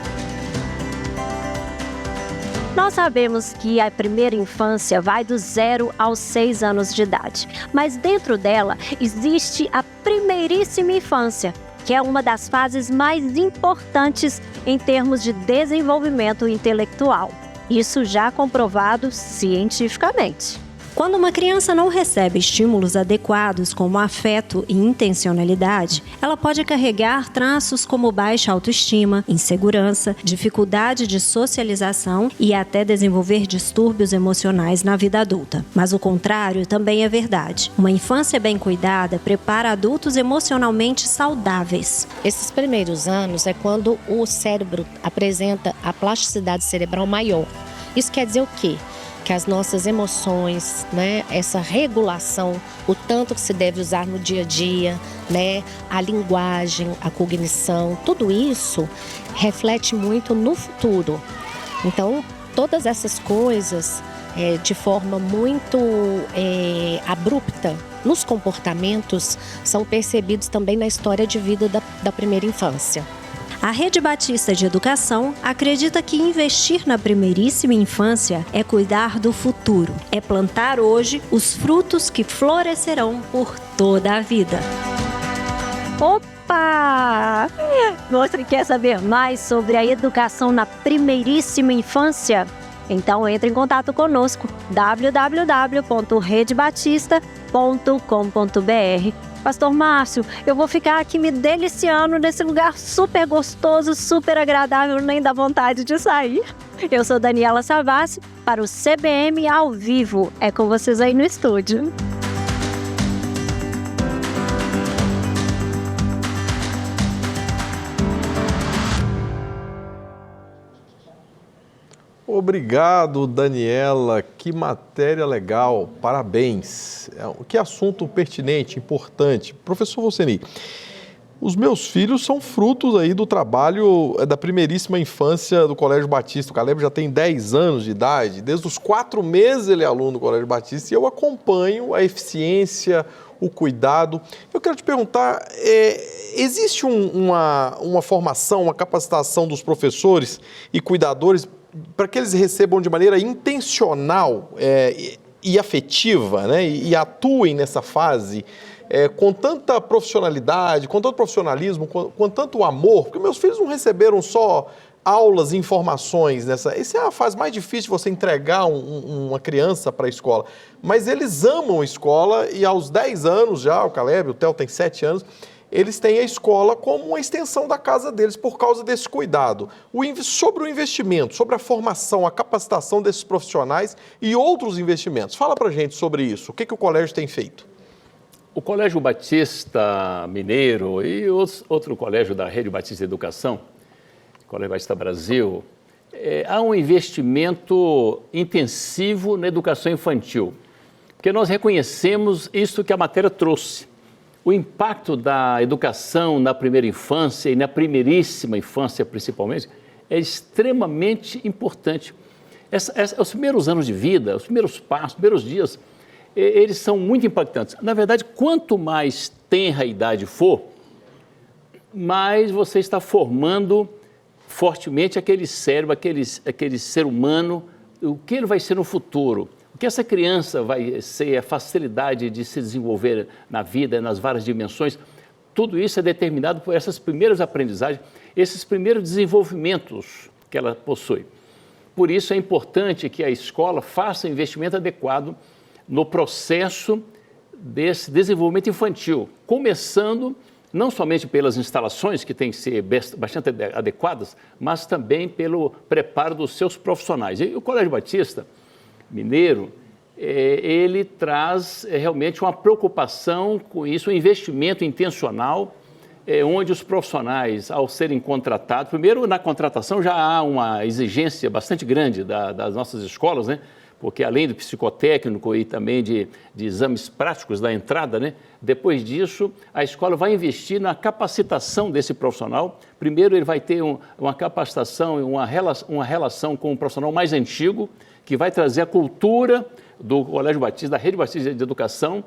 Nós sabemos que a primeira infância vai do 0 aos 6 anos de idade, mas dentro dela existe a primeiríssima infância, que é uma das fases mais importantes em termos de desenvolvimento intelectual. Isso já comprovado cientificamente. Quando uma criança não recebe estímulos adequados como afeto e intencionalidade, ela pode carregar traços como baixa autoestima, insegurança, dificuldade de socialização e até desenvolver distúrbios emocionais na vida adulta. Mas o contrário também é verdade. Uma infância bem cuidada prepara adultos emocionalmente saudáveis. Esses primeiros anos é quando o cérebro apresenta a plasticidade cerebral maior. Isso quer dizer o quê? Que as nossas emoções, né, essa regulação, o tanto que se deve usar no dia a dia, né, a linguagem, a cognição, tudo isso reflete muito no futuro. Então, todas essas coisas, de forma muito abrupta, nos comportamentos, são percebidos também na história de vida da primeira infância. A Rede Batista de Educação acredita que investir na primeiríssima infância é cuidar do futuro, é plantar hoje os frutos que florescerão por toda a vida. Opa! Você quer saber mais sobre a educação na primeiríssima infância? Então entre em contato conosco, www.redebatista.com.br. Pastor Márcio, eu vou ficar aqui me deliciando nesse lugar super gostoso, super agradável, nem dá vontade de sair. Eu sou Daniela Savassi para o CBM ao vivo. É com vocês aí no estúdio. Obrigado, Daniela. Que matéria legal. Parabéns. Que assunto pertinente, importante. Professor Volceni, os meus filhos são frutos aí do trabalho da primeiríssima infância do Colégio Batista. O Caleb já tem 10 anos de idade. Desde os 4 meses ele é aluno do Colégio Batista e eu acompanho a eficiência, o cuidado. Eu quero te perguntar, existe uma formação, uma capacitação dos professores e cuidadores para que eles recebam de maneira intencional e afetiva, né, e atuem nessa fase com tanta profissionalidade, com tanto profissionalismo, com tanto amor, porque meus filhos não receberam só aulas e informações nessa... Essa é a fase mais difícil de você entregar uma criança para a escola, mas eles amam a escola e aos 10 anos já, o Caleb, o Theo tem 7 anos, eles têm a escola como uma extensão da casa deles por causa desse cuidado. Sobre o investimento, sobre a formação, a capacitação desses profissionais e outros investimentos. Fala pra gente sobre isso. O que o colégio tem feito? O Colégio Batista Mineiro e outro colégio da Rede Batista de Educação, Colégio Batista Brasil, há um investimento intensivo na educação infantil, porque nós reconhecemos isso que a matéria trouxe. O impacto da educação na primeira infância e na primeiríssima infância, principalmente, é extremamente importante. Os primeiros anos de vida, os primeiros passos, os primeiros dias, eles são muito impactantes. Na verdade, quanto mais tenra a idade for, mais você está formando fortemente aquele cérebro, aquele ser humano, o que ele vai ser no futuro, o que essa criança vai ser, a facilidade de se desenvolver na vida, nas várias dimensões. Tudo isso é determinado por essas primeiras aprendizagens, esses primeiros desenvolvimentos que ela possui. Por isso é importante que a escola faça um investimento adequado no processo desse desenvolvimento infantil, começando não somente pelas instalações, que têm que ser bastante adequadas, mas também pelo preparo dos seus profissionais. E o Colégio Batista Mineiro, ele traz realmente uma preocupação com isso, um investimento intencional, onde os profissionais, ao serem contratados, primeiro na contratação já há uma exigência bastante grande das nossas escolas, né? Porque além do psicotécnico e também de exames práticos da entrada, né? Depois disso, a escola vai investir na capacitação desse profissional. Primeiro, ele vai ter uma capacitação, uma relação com um profissional mais antigo, que vai trazer a cultura do Colégio Batista, da Rede Batista de Educação,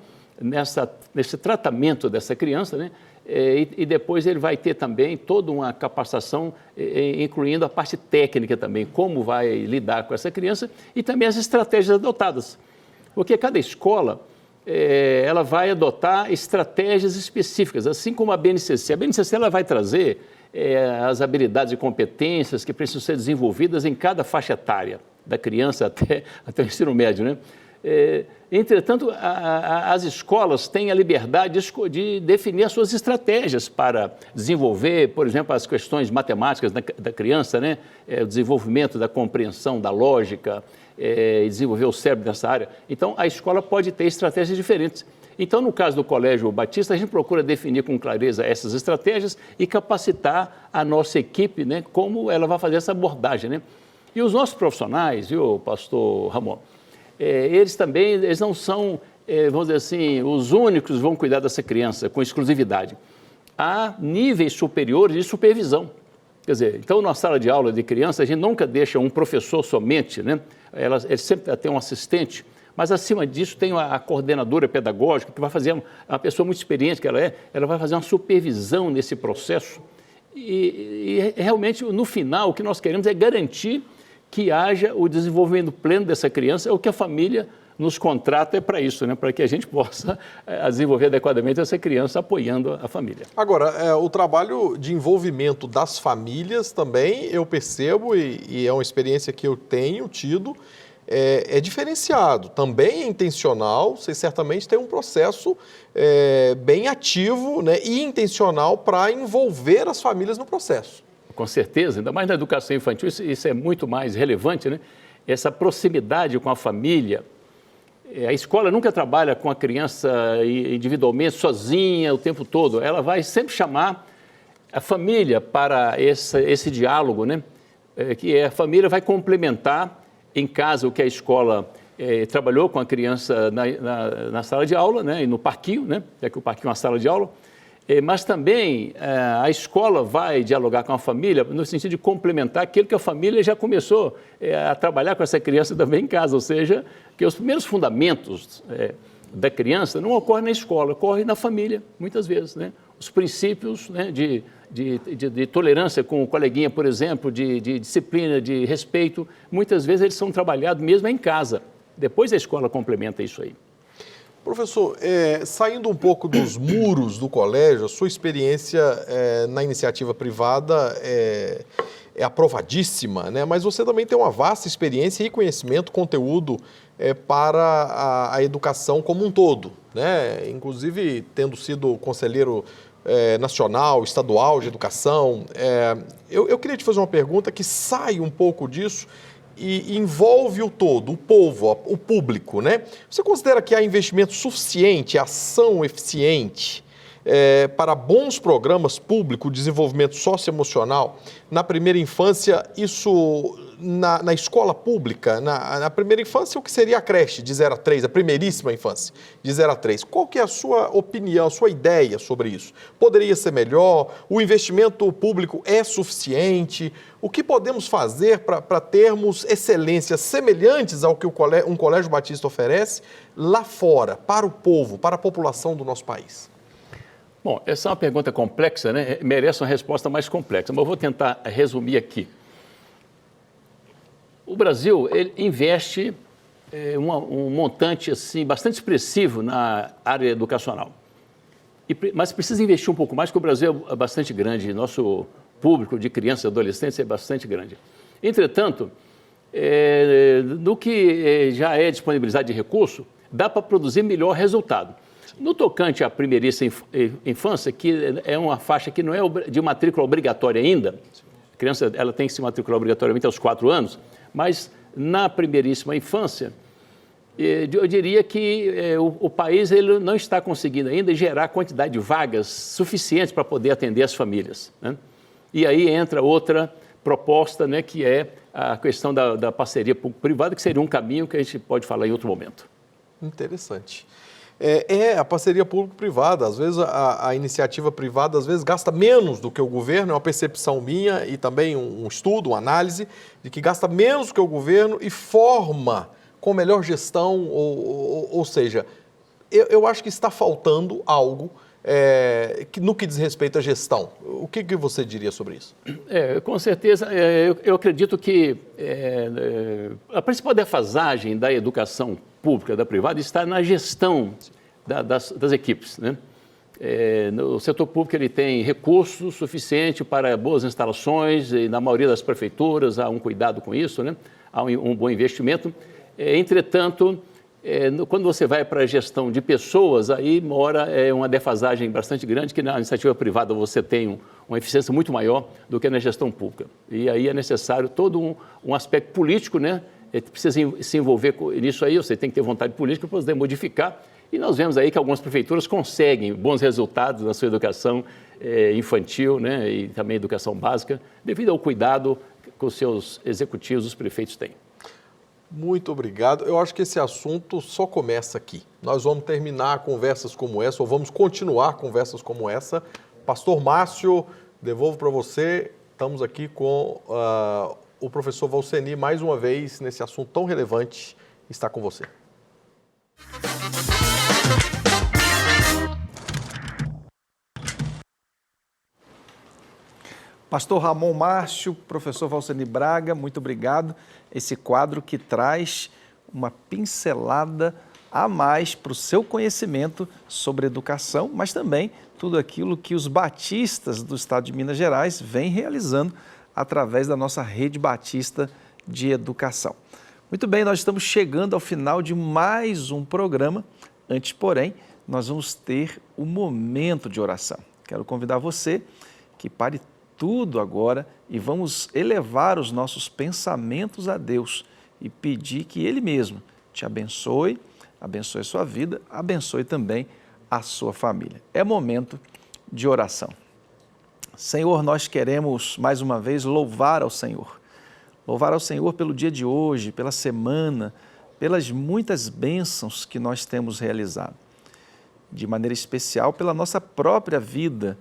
nesse tratamento dessa criança, né? E depois ele vai ter também toda uma capacitação, incluindo a parte técnica também, como vai lidar com essa criança e também as estratégias adotadas. Porque cada escola, ela vai adotar estratégias específicas, assim como a BNCC. A BNCC ela vai trazer as habilidades e competências que precisam ser desenvolvidas em cada faixa etária, da criança até o ensino médio, né? Entretanto, as escolas têm a liberdade de definir as suas estratégias para desenvolver, por exemplo, as questões matemáticas da criança, né? O desenvolvimento da compreensão, da lógica, desenvolver o cérebro nessa área. Então, a escola pode ter estratégias diferentes. Então, no caso do Colégio Batista, a gente procura definir com clareza essas estratégias e capacitar a nossa equipe, né? Como ela vai fazer essa abordagem, né? E os nossos profissionais, viu, pastor Ramon? Eles não são, vamos dizer assim, os únicos que vão cuidar dessa criança com exclusividade. Há níveis superiores de supervisão. Quer dizer, então, na sala de aula de criança, a gente nunca deixa um professor somente, né? Ele sempre tem um assistente, mas acima disso tem a coordenadora pedagógica, que vai fazer, uma pessoa muito experiente que ela vai fazer uma supervisão nesse processo. E realmente, no final, o que nós queremos é garantir que haja o desenvolvimento pleno dessa criança, o que a família nos contrata é para isso, né? Para que a gente possa desenvolver adequadamente essa criança apoiando a família. Agora, o trabalho de envolvimento das famílias também, eu percebo, e é uma experiência que eu tenho tido, é diferenciado, também é intencional, vocês certamente têm um processo bem ativo, né, e intencional para envolver as famílias no processo. Com certeza, ainda mais na educação infantil, isso é muito mais relevante, né? Essa proximidade com a família. A escola nunca trabalha com a criança individualmente, sozinha, o tempo todo. Ela vai sempre chamar a família para esse diálogo, né? Que a família vai complementar em casa o que a escola trabalhou com a criança na sala de aula, né? E no parquinho, né? Já que o parquinho é uma sala de aula. Mas também a escola vai dialogar com a família no sentido de complementar aquilo que a família já começou a trabalhar com essa criança também em casa, ou seja, que os primeiros fundamentos da criança não ocorrem na escola, ocorrem na família, muitas vezes, né? Os princípios, né, de tolerância com o coleguinha, por exemplo, de disciplina, de respeito, muitas vezes eles são trabalhados mesmo em casa. Depois a escola complementa isso aí. Professor, saindo um pouco dos muros do colégio, a sua experiência na iniciativa privada é aprovadíssima, né? Mas você também tem uma vasta experiência e conhecimento, conteúdo para a educação como um todo, né? Inclusive tendo sido conselheiro nacional, estadual de educação. Eu queria te fazer uma pergunta que sai um pouco disso, e envolve o todo, o povo, o público, né? Você considera que há investimento suficiente, ação eficiente para bons programas públicos, desenvolvimento socioemocional na primeira infância, isso na escola pública, na primeira infância, o que seria a creche de 0 a 3, a primeiríssima infância, de 0 a 3. Qual que é a sua opinião, a sua ideia sobre isso? Poderia ser melhor? O investimento público é suficiente? O que podemos fazer para termos excelências semelhantes ao que um colégio batista oferece lá fora, para o povo, para a população do nosso país? Bom, essa é uma pergunta complexa, né? Merece uma resposta mais complexa, mas eu vou tentar resumir aqui. O Brasil ele investe um montante assim, bastante expressivo na área educacional, mas precisa investir um pouco mais, porque o Brasil é bastante grande, nosso público de crianças e adolescentes é bastante grande. Entretanto, do que já é disponibilidade de recurso, dá para produzir melhor resultado. No tocante à primeiríssima infância, que é uma faixa que não é de matrícula obrigatória ainda, a criança ela tem que se matricular obrigatoriamente aos 4 anos, mas na primeiríssima infância, eu diria que o país ele não está conseguindo ainda gerar quantidade de vagas suficientes para poder atender as famílias, né? E aí entra outra proposta, né, que é a questão da parceria público-privada, que seria um caminho que a gente pode falar em outro momento. Interessante. A parceria público-privada, às vezes a iniciativa privada às vezes gasta menos do que o governo, é uma percepção minha e também um estudo, uma análise, de que gasta menos do que o governo e forma com melhor gestão, ou seja, eu acho que está faltando algo no que diz respeito à gestão. O que você diria sobre isso? Com certeza, eu acredito que a principal defasagem da educação pública, da privada, está na gestão das equipes, né? No setor público ele tem recursos suficientes para boas instalações e na maioria das prefeituras há um cuidado com isso, né? Há um bom investimento. Entretanto, quando você vai para a gestão de pessoas, aí mora uma defasagem bastante grande, que na iniciativa privada você tem uma eficiência muito maior do que na gestão pública. E aí é necessário todo um aspecto político, né? Precisa se envolver nisso aí, você tem que ter vontade política para poder modificar. E nós vemos aí que algumas prefeituras conseguem bons resultados na sua educação infantil, né? E também educação básica, devido ao cuidado que os seus executivos, os prefeitos têm. Muito obrigado. Eu acho que esse assunto só começa aqui. Nós vamos terminar conversas como essa, ou vamos continuar conversas como essa. Pastor Márcio, devolvo para você. Estamos aqui com o professor Valceni, mais uma vez, nesse assunto tão relevante, está com você. Pastor Ramon Márcio, professor Valceni Braga, muito obrigado. Esse quadro que traz uma pincelada a mais para o seu conhecimento sobre educação, mas também tudo aquilo que os batistas do estado de Minas Gerais vêm realizando através da nossa rede batista de educação. Muito bem, nós estamos chegando ao final de mais um programa. Antes, porém, nós vamos ter um momento de oração. Quero convidar você que pare tudo agora e vamos elevar os nossos pensamentos a Deus e pedir que Ele mesmo te abençoe, abençoe a sua vida, abençoe também a sua família. É momento de oração. Senhor, nós queremos mais uma vez louvar ao Senhor. Louvar ao Senhor pelo dia de hoje, pela semana, pelas muitas bênçãos que nós temos realizado. De maneira especial pela nossa própria vida,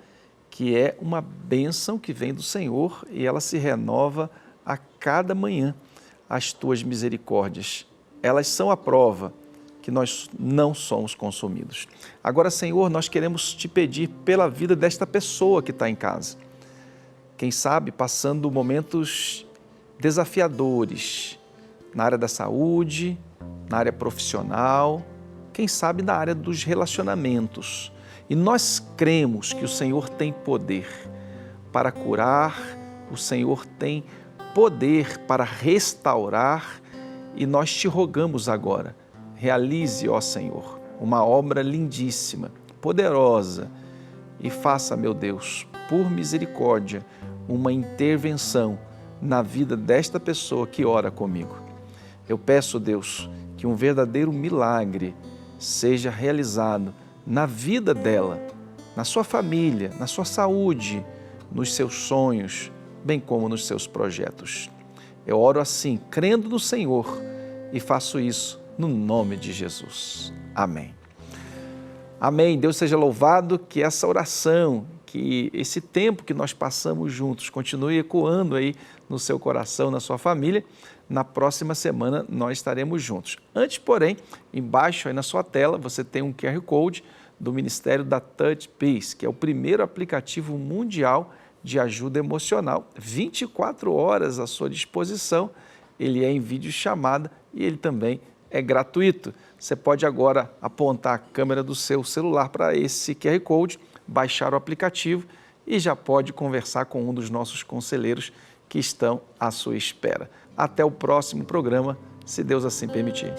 que é uma bênção que vem do Senhor e ela se renova a cada manhã. As tuas misericórdias, elas são a prova que nós não somos consumidos. Agora, Senhor, nós queremos te pedir pela vida desta pessoa que está em casa. Quem sabe passando momentos desafiadores na área da saúde, na área profissional, quem sabe na área dos relacionamentos. E nós cremos que o Senhor tem poder para curar, o Senhor tem poder para restaurar e nós te rogamos agora, realize, ó Senhor, uma obra lindíssima, poderosa e faça, meu Deus, por misericórdia, uma intervenção na vida desta pessoa que ora comigo. Eu peço, Deus, que um verdadeiro milagre seja realizado na vida dela, na sua família, na sua saúde, nos seus sonhos, bem como nos seus projetos. Eu oro assim, crendo no Senhor, e faço isso no nome de Jesus. Amém. Amém. Deus seja louvado, que essa oração, que esse tempo que nós passamos juntos continue ecoando aí no seu coração, na sua família. Na próxima semana nós estaremos juntos. Antes, porém, embaixo aí na sua tela, você tem um QR Code do Ministério da Touch Peace, que é o primeiro aplicativo mundial de ajuda emocional, 24 horas à sua disposição. Ele é em videochamada e ele também é gratuito. Você pode agora apontar a câmera do seu celular para esse QR Code, baixar o aplicativo e já pode conversar com um dos nossos conselheiros que estão à sua espera. Até o próximo programa, se Deus assim permitir.